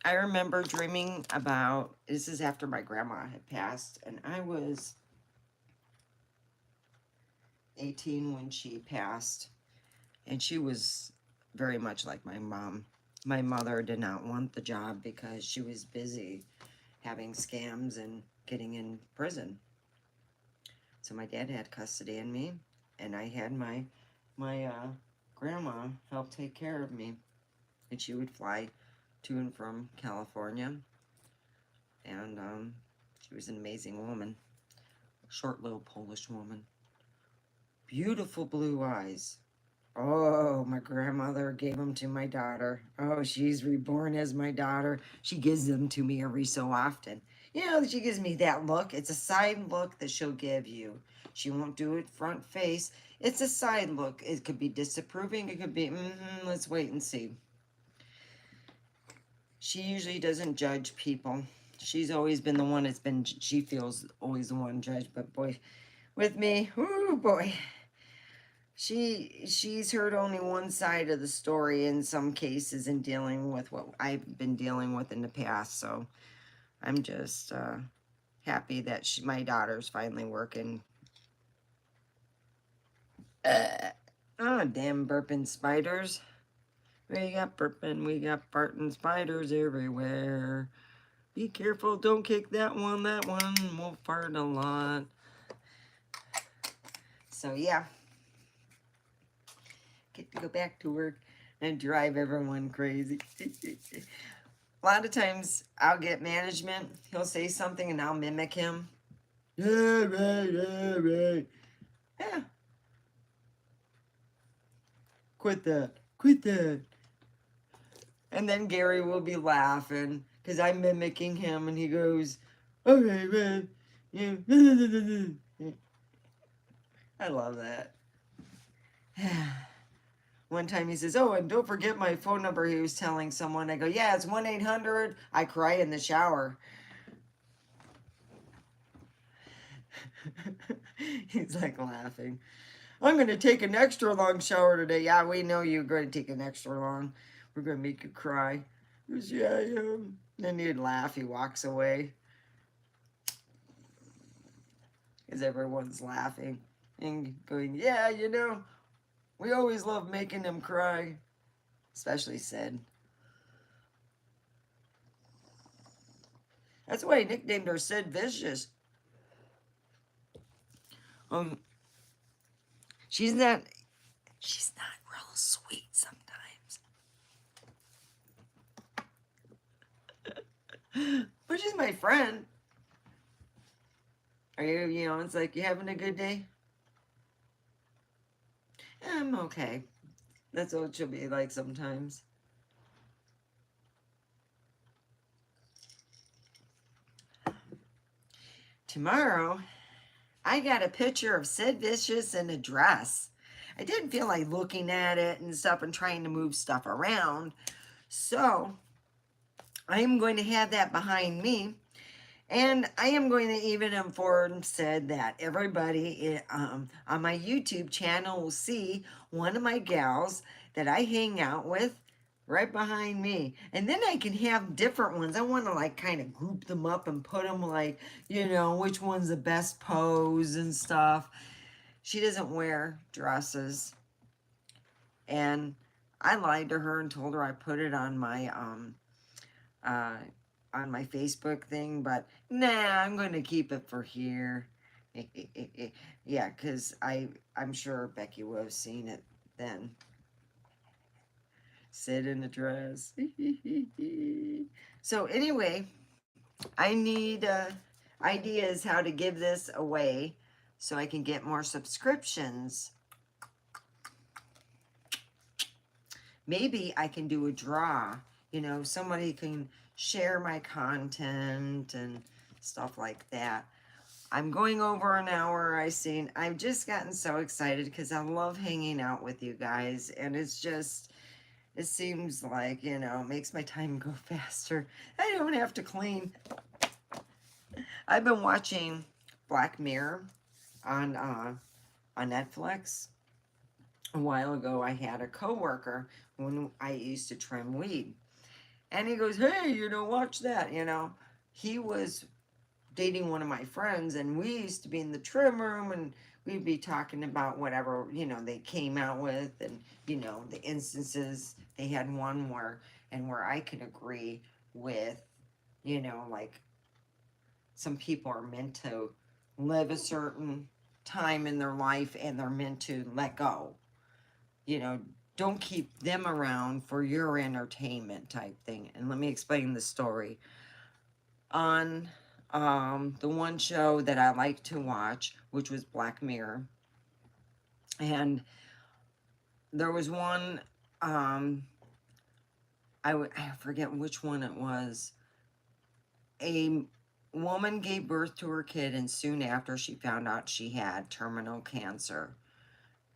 Speaker 1: I remember dreaming about, this is after my grandma had passed, and I was 18 when she passed, and she was very much like my mom. My mother did not want the job because she was busy having scams and getting in prison. So my dad had custody of me, and I had my grandma help take care of me, and she would fly to and from California, and she was an amazing woman, short little Polish woman, beautiful blue eyes. Oh, my grandmother gave them to my daughter. Oh, she's reborn as my daughter. She gives them to me every so often. She gives me that look. It's a side look that she'll give you. She won't do it front face. It's a side look. It could be disapproving. It could be, let's wait and see. She usually doesn't judge people. She's always been the one that's been, she feels always the one judged. But boy, with me, oh boy. She's heard only one side of the story in some cases in dealing with what I've been dealing with in the past. So I'm just happy that my daughter's finally working. Oh, damn burping spiders. We got burping, we got farting spiders everywhere. Be careful, don't kick that one will fart a lot. So yeah. Get to go back to work and drive everyone crazy. A lot of times I'll get management. He'll say something and I'll mimic him. Yeah, right, yeah, right. Yeah. Quit that. Quit that. And then Gary will be laughing because I'm mimicking him and he goes, okay, man. Yeah. I love that. One time he says, oh, and don't forget my phone number. He was telling someone. I go, yeah, it's 1-800. I cry in the shower. He's like laughing. I'm going to take an extra long shower today. Yeah, we know you're going to take an extra long. We're going to make you cry. He goes, yeah, I am. Then he'd laugh. He walks away because everyone's laughing and going, yeah, you know, we always love making him cry, especially Sid. That's why he nicknamed her Sid Vicious. Um, she's not real sweet sometimes. But she's my friend. Are you, you know, it's like, you having a good day? I'm okay. That's what she'll be like sometimes. Tomorrow, I got a picture of Sid Vicious in a dress. I didn't feel like looking at it and stuff and trying to move stuff around. So, I am going to have that behind me. And I am going to even inform Sid that everybody on my YouTube channel will see one of my gals that I hang out with right behind me. And then I can have different ones. I want to like kind of group them up and put them like, you know, which one's the best pose and stuff. She doesn't wear dresses. And I lied to her and told her I put it uh, on my Facebook thing, but nah, I'm going to keep it for here. Yeah, because I'm sure Becky would have seen it then. Sit in a dress. So anyway, I need ideas how to give this away so I can get more subscriptions. Maybe I can do a draw. You know, somebody can share my content and stuff like that. I'm going over an hour. I've just gotten so excited because I love hanging out with you guys. And it's just, it seems like, you know, it makes my time go faster. I don't have to clean. I've been watching Black Mirror on Netflix. A while ago, I had a coworker when I used to trim weed. And he goes, hey, you know, watch that, you know. He was dating one of my friends, and we used to be in the trim room, and we'd be talking about whatever, you know, they came out with, and, you know, the instances. They had one where I could agree with, you know, like some people are meant to live a certain time in their life and they're meant to let go. You know, don't keep them around for your entertainment type thing. And let me explain the story. On the one show that I like to watch, which was Black Mirror, and there was one, I forget which one it was. A woman gave birth to her kid, and soon after she found out she had terminal cancer.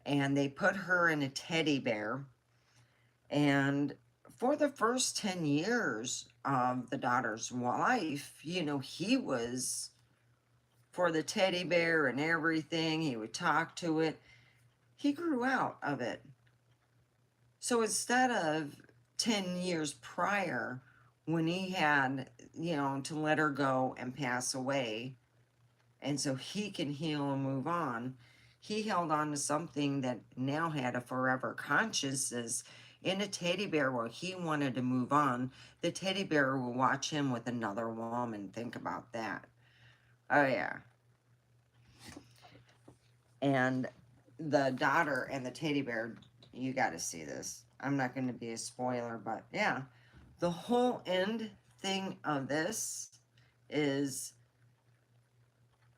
Speaker 1: And they put her in a teddy bear. And for the first 10 years of the daughter's life, you know, he was for the teddy bear and everything. He would talk to it. He grew out of it. So instead of 10 years prior, when he had, you know, to let her go and pass away, and so he can heal and move on, he held on to something that now had a forever consciousness in a teddy bear. Where he wanted to move on, the teddy bear will watch him with another woman. Think about that. Oh yeah. And the daughter and the teddy bear, you got to see this. I'm not going to be a spoiler, but yeah, the whole end thing of this is,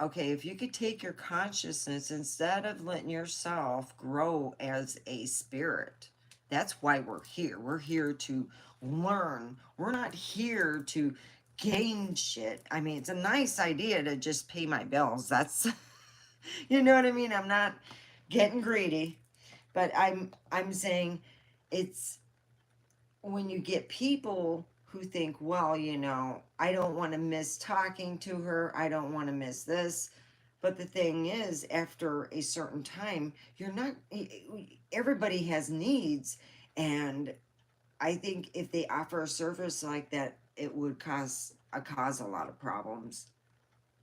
Speaker 1: okay, if you could take your consciousness instead of letting yourself grow as a spirit, that's why we're here. We're here to learn. We're not here to gain shit. I mean, it's a nice idea to just pay my bills. That's, you know what I mean? I'm not getting greedy, but I'm saying it's when you get people who think, well, you know, I don't want to miss talking to her. I don't want to miss this. But the thing is, after a certain time, you're not, everybody has needs. And I think if they offer a service like that, it would cause a lot of problems.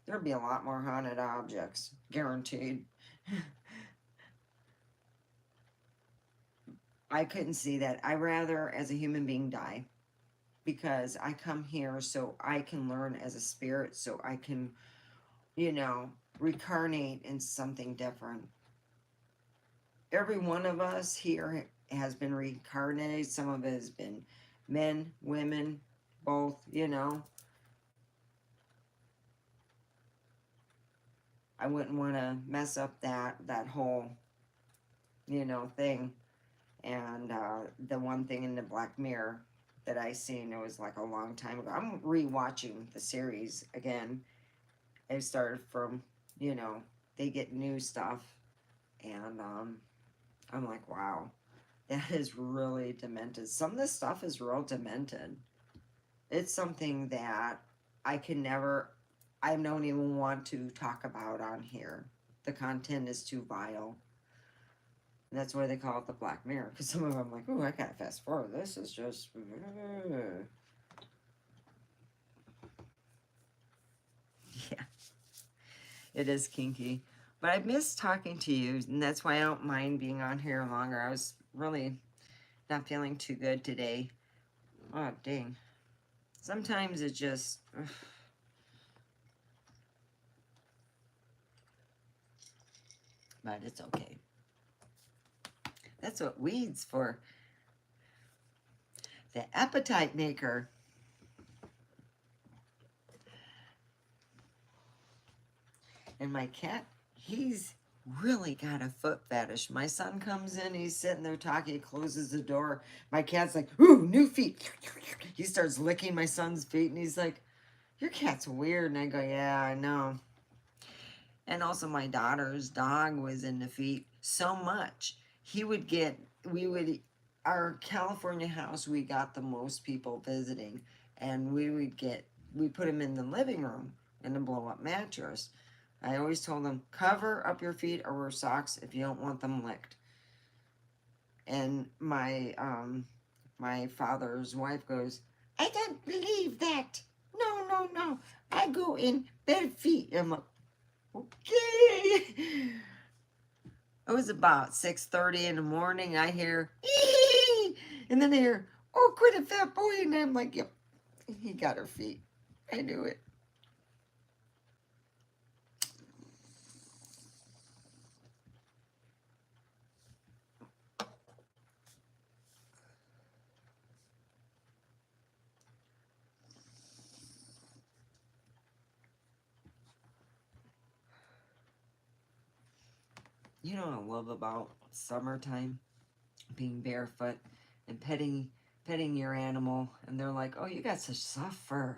Speaker 1: There'd be a lot more haunted objects, guaranteed. I couldn't see that. I rather, as a human being, die because I come here so I can learn as a spirit, so I can, you know, reincarnate in something different. Every one of us here has been reincarnated. Some of it has been men, women, both, you know. I wouldn't want to mess up that whole, you know, thing. And the one thing in the Black Mirror that I seen, it was like a long time ago. I'm rewatching the series again. I started from, you know, they get new stuff, and I'm like, wow, that is really demented. Some of this stuff is real demented. It's something that I can never, I don't even want to talk about on here. The content is too vile. And that's why they call it the Black Mirror. Because some of them are like, ooh, I gotta fast forward. This is just... Yeah, it is kinky. But I miss talking to you, and that's why I don't mind being on here longer. I was really not feeling too good today. Oh, dang. Sometimes it just... Ugh. But it's okay. That's what weed's for. The appetite maker. And my cat, he's really got a foot fetish. My son comes in, he's sitting there talking, he closes the door. My cat's like, ooh, new feet. He starts licking my son's feet, and he's like, your cat's weird. And I go, yeah, I know. And also my daughter's dog was in the feet so much. Our California house, we got the most people visiting. And we put him in the living room in a blow up mattress. I always told them, cover up your feet or wear socks if you don't want them licked. And my father's wife goes, I don't believe that. No, no, no. I go in bare feet. I'm like, okay. It was about 6:30 in the morning. I hear, ee! And then I hear, oh, quit a fat boy. And I'm like, yep, he got her feet. I knew it. You know what I love about summertime? Being barefoot and petting your animal, and they're like, oh, you got such soft fur.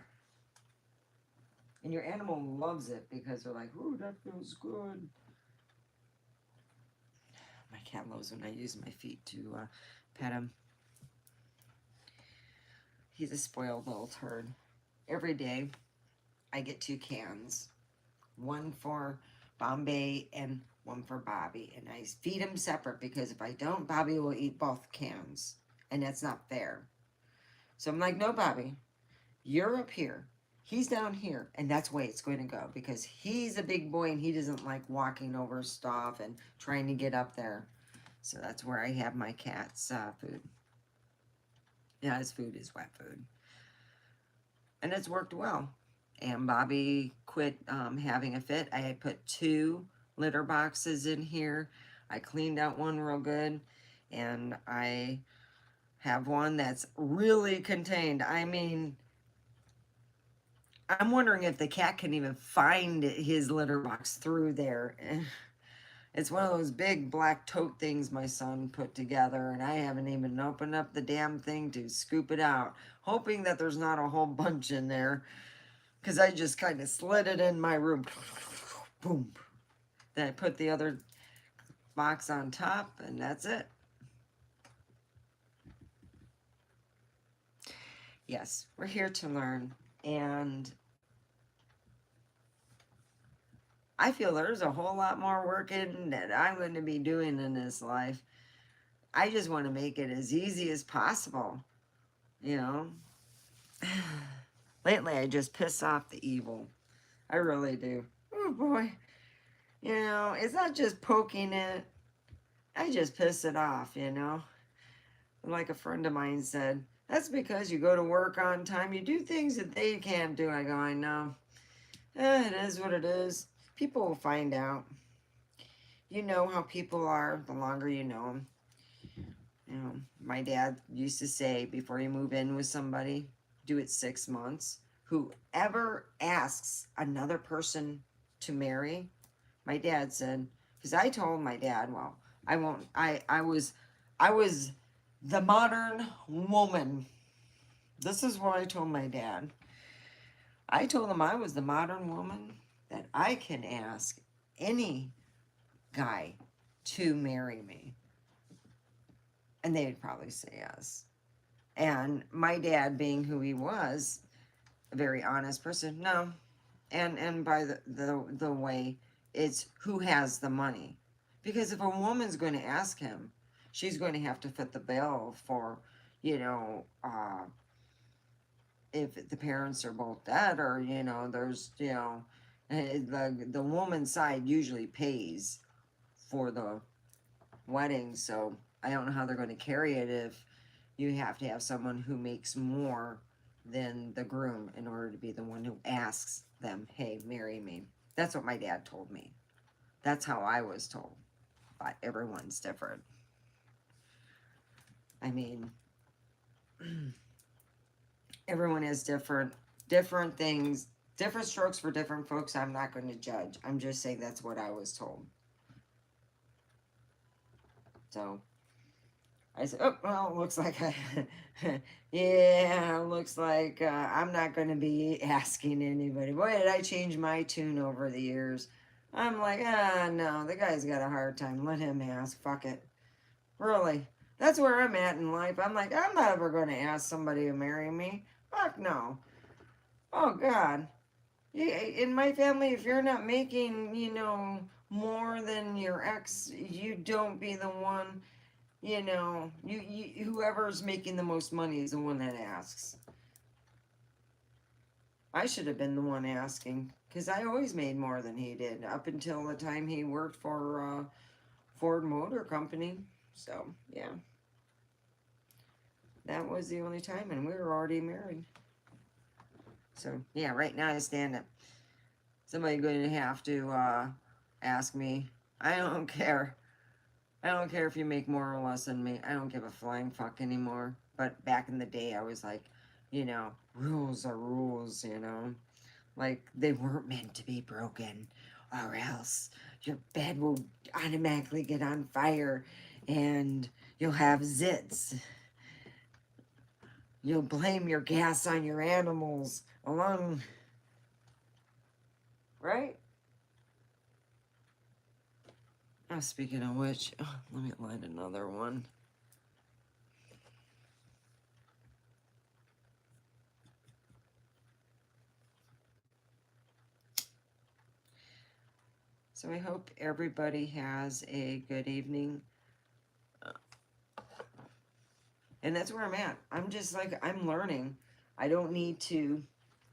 Speaker 1: And your animal loves it because they're like, ooh, that feels good. My cat loves when I use my feet to pet him. He's a spoiled little turd. Every day I get 2 cans. One for Bombay and one for Bobby. And I feed him separate because if I don't, Bobby will eat both cans. And that's not fair. So I'm like, no, Bobby, you're up here. He's down here. And that's the way it's going to go because he's a big boy and he doesn't like walking over stuff and trying to get up there. So that's where I have my cat's food. Yeah, his food is wet food. And it's worked well. And Bobby quit having a fit. I had put 2 litter boxes in here. I cleaned out one real good. And I have one that's really contained. I mean, I'm wondering if the cat can even find his litter box through there. It's one of those big black tote things my son put together, and I haven't even opened up the damn thing to scoop it out, hoping that there's not a whole bunch in there, because I just kind of slid it in my room. Boom. Then I put the other box on top, and that's it. Yes, we're here to learn, and I feel there's a whole lot more work in that I'm going to be doing in this life. I just want to make it as easy as possible, you know. Lately, I just piss off the evil. I really do. Oh boy. You know, it's not just poking it. I just piss it off, you know. Like a friend of mine said, that's because you go to work on time. You do things that they can't do. I go, I know. It is what it is. People will find out. You know how people are the longer you know them. You know, my dad used to say, before you move in with somebody, do it 6 months. Whoever asks another person to marry, my dad said, because I told my dad, well, I won't, I was the modern woman. This is what I told my dad. I told him I was the modern woman that I can ask any guy to marry me. And they'd probably say yes. And my dad, being who he was, a very honest person, no. And by the way, it's who has the money. Because if a woman's going to ask him, she's going to have to foot the bill for, you know, if the parents are both dead, or, you know, there's, you know, the woman's side usually pays for the wedding. So I don't know how they're going to carry it if you have to have someone who makes more than the groom in order to be the one who asks them, hey, marry me. That's what my dad told me. That's how I was told. But everyone's different. I mean, everyone has different things, different strokes for different folks. I'm not going to judge. I'm just saying that's what I was told. So I said, oh, well, it looks like yeah, it looks like I'm not going to be asking anybody. Boy, did I change my tune over the years. I'm like, no, the guy's got a hard time. Let him ask. Fuck it. Really. That's where I'm at in life. I'm like, I'm not ever going to ask somebody to marry me. Fuck no. Oh, God. In my family, if you're not making, you know, more than your ex, you don't be the one. You know, whoever's making the most money is the one that asks. I should have been the one asking, because I always made more than he did up until the time he worked for Ford Motor Company. So, yeah. That was the only time, and we were already married. So, yeah, right now I stand up. Somebody's going to have to ask me. I don't care. I don't care if you make more or less than me. I don't give a flying fuck anymore. But back in the day, I was like, you know, rules are rules, you know. Like, they weren't meant to be broken, or else your bed will automatically get on fire and you'll have zits. You'll blame your gas on your animals along, right? Oh, speaking of which, let me light another one. So I hope everybody has a good evening. And that's where I'm at. I'm just like, I'm learning. I don't need to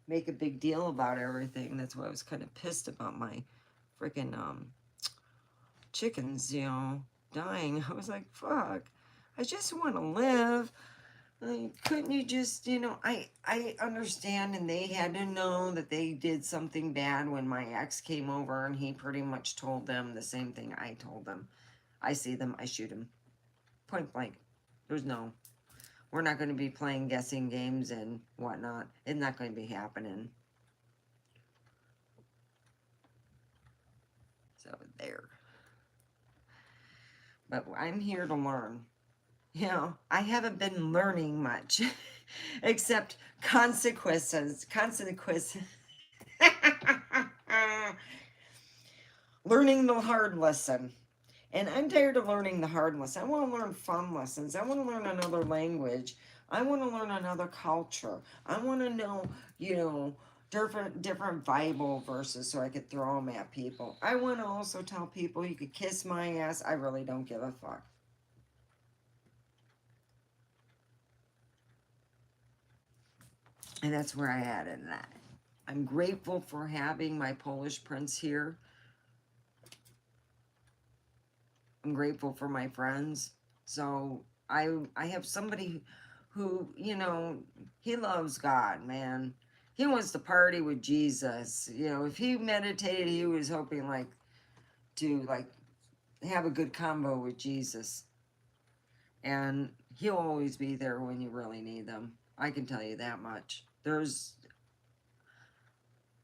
Speaker 1: make a big deal about everything. That's why I was kind of pissed about my freaking chickens, you know, dying. I was like, fuck, I just want to live. Like, couldn't you just, you know, I understand, and they had to know that they did something bad when my ex came over, and he pretty much told them the same thing I told them. I see them, I shoot them. Point blank. There's no. We're not going to be playing guessing games and whatnot. It's not going to be happening. So there. But I'm here to learn. You know, I haven't been learning much. Except consequences. Consequences. Learning the hard lesson. And I'm tired of learning the hard lesson. I want to learn fun lessons. I want to learn another language. I want to learn another culture. I want to know, you know, different Bible verses so I could throw them at people. I want to also tell people you could kiss my ass. I really don't give a fuck. And that's where I added that. I'm grateful for having my Polish prince here. I'm grateful for my friends. So I have somebody who, you know, he loves God, man. He wants to party with Jesus. You know, if he meditated, he was hoping to have a good combo with Jesus. And he'll always be there when you really need them. I can tell you that much.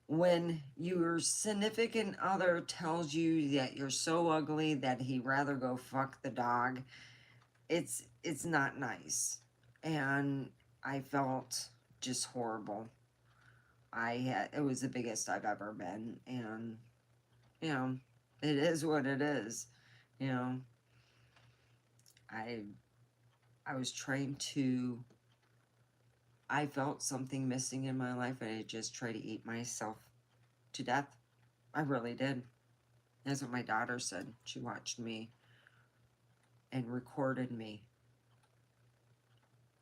Speaker 1: When your significant other tells you that you're so ugly that he'd rather go fuck the dog, it's not nice. And I felt just horrible. It was the biggest I've ever been, and you know, it is what it is. You know, I was trying to, I felt something missing in my life, and I just tried to eat myself to death. I really did. That's what my daughter said. She watched me and recorded me.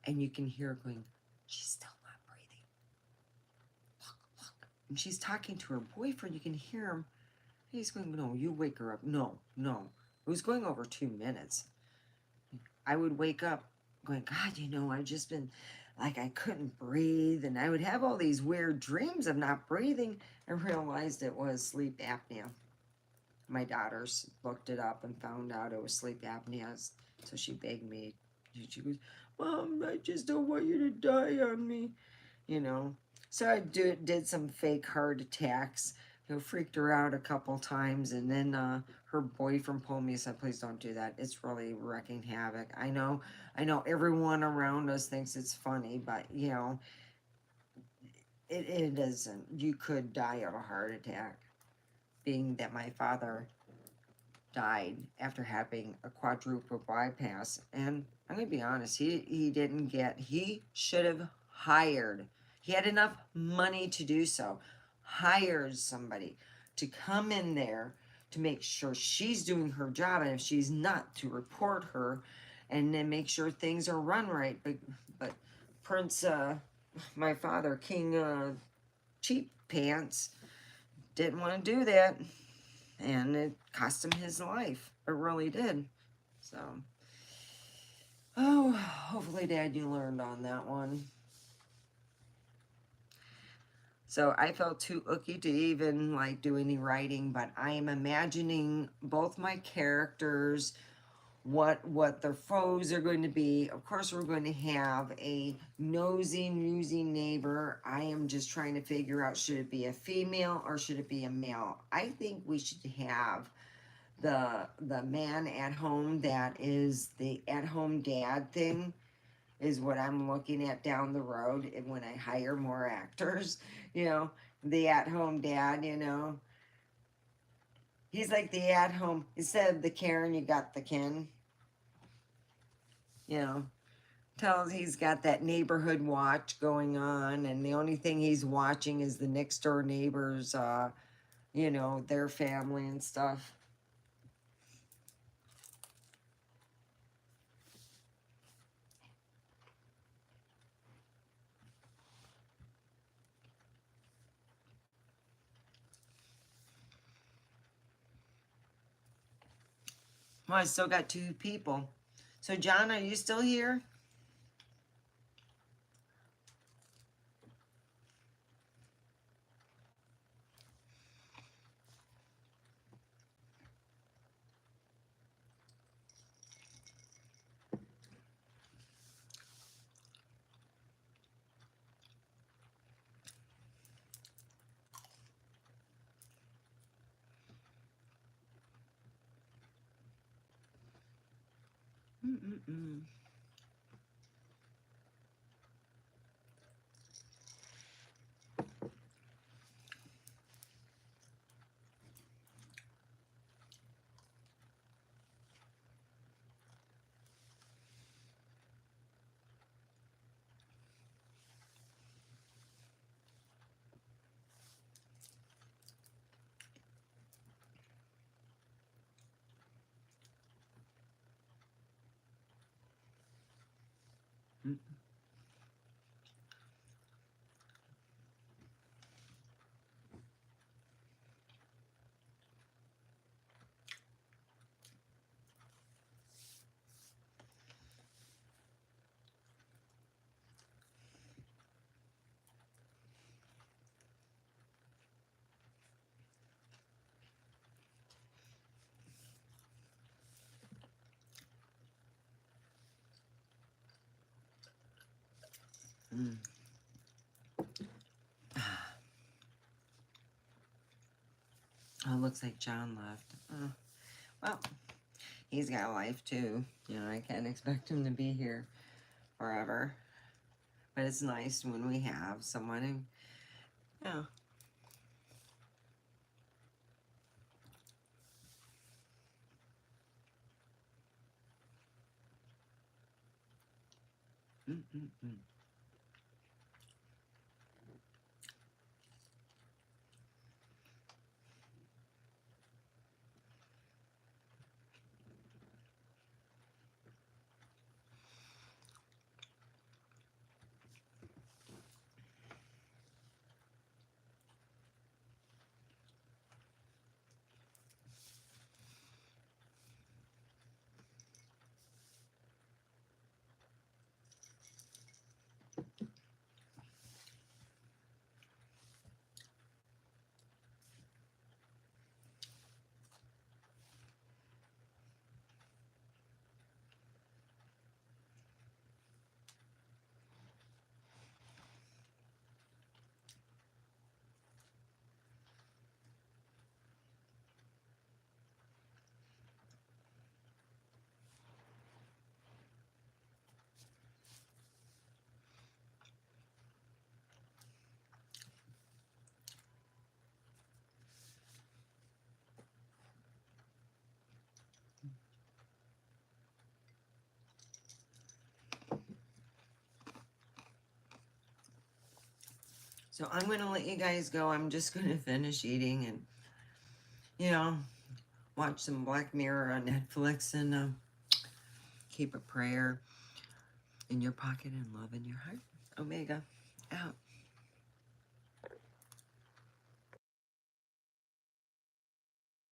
Speaker 1: And you can hear her going, she's still not breathing. Look. And she's talking to her boyfriend. You can hear him. He's going, no, you wake her up. No. It was going over 2 minutes. I would wake up going, God, you know, I've just been like, I couldn't breathe. And I would have all these weird dreams of not breathing. I realized it was sleep apnea. My daughters looked it up and found out it was sleep apnea. So she begged me. She goes, Mom, I just don't want you to die on me. You know. So I did some fake heart attacks. You know, freaked her out a couple times. And then her boyfriend pulled me and said, please don't do that. It's really wreaking havoc. I know everyone around us thinks it's funny, but, you know, it isn't. You could die of a heart attack. Being that my father died after having a quadruple bypass. And I'm going to be honest, he should have hired, he had enough money to do so, hired somebody to come in there to make sure she's doing her job, and if she's not, to report her and then make sure things are run right. But Prince, my father, King Cheap Pants, didn't want to do that, and it cost him his life. It really did. So, oh, hopefully Dad, you learned on that one. So I felt too ooky to even like do any writing, but I am imagining both my characters, what their foes are going to be. Of course, we're going to have a nosy neighbor. I am just trying to figure out, should it be a female or should it be a male? I think we should have the man at home that is the at-home dad thing is what I'm looking at down the road, and when I hire more actors, you know, the at-home dad, you know. He's like the at-home, instead of the Karen, you got the Ken. You know, tells he's got that neighborhood watch going on, and the only thing he's watching is the next door neighbors, you know, their family and stuff. Well, I still got 2 people. So, John, are you still here? Mm-mm-mm. Mm. Mm. Oh, it looks like John left. Well, he's got a life too. You know, I can't expect him to be here forever. But it's nice when we have someone who, yeah. Mm-mm-mm. So I'm going to let you guys go. I'm just going to finish eating and, you know, watch some Black Mirror on Netflix and keep a prayer in your pocket and love in your heart. Omega, out.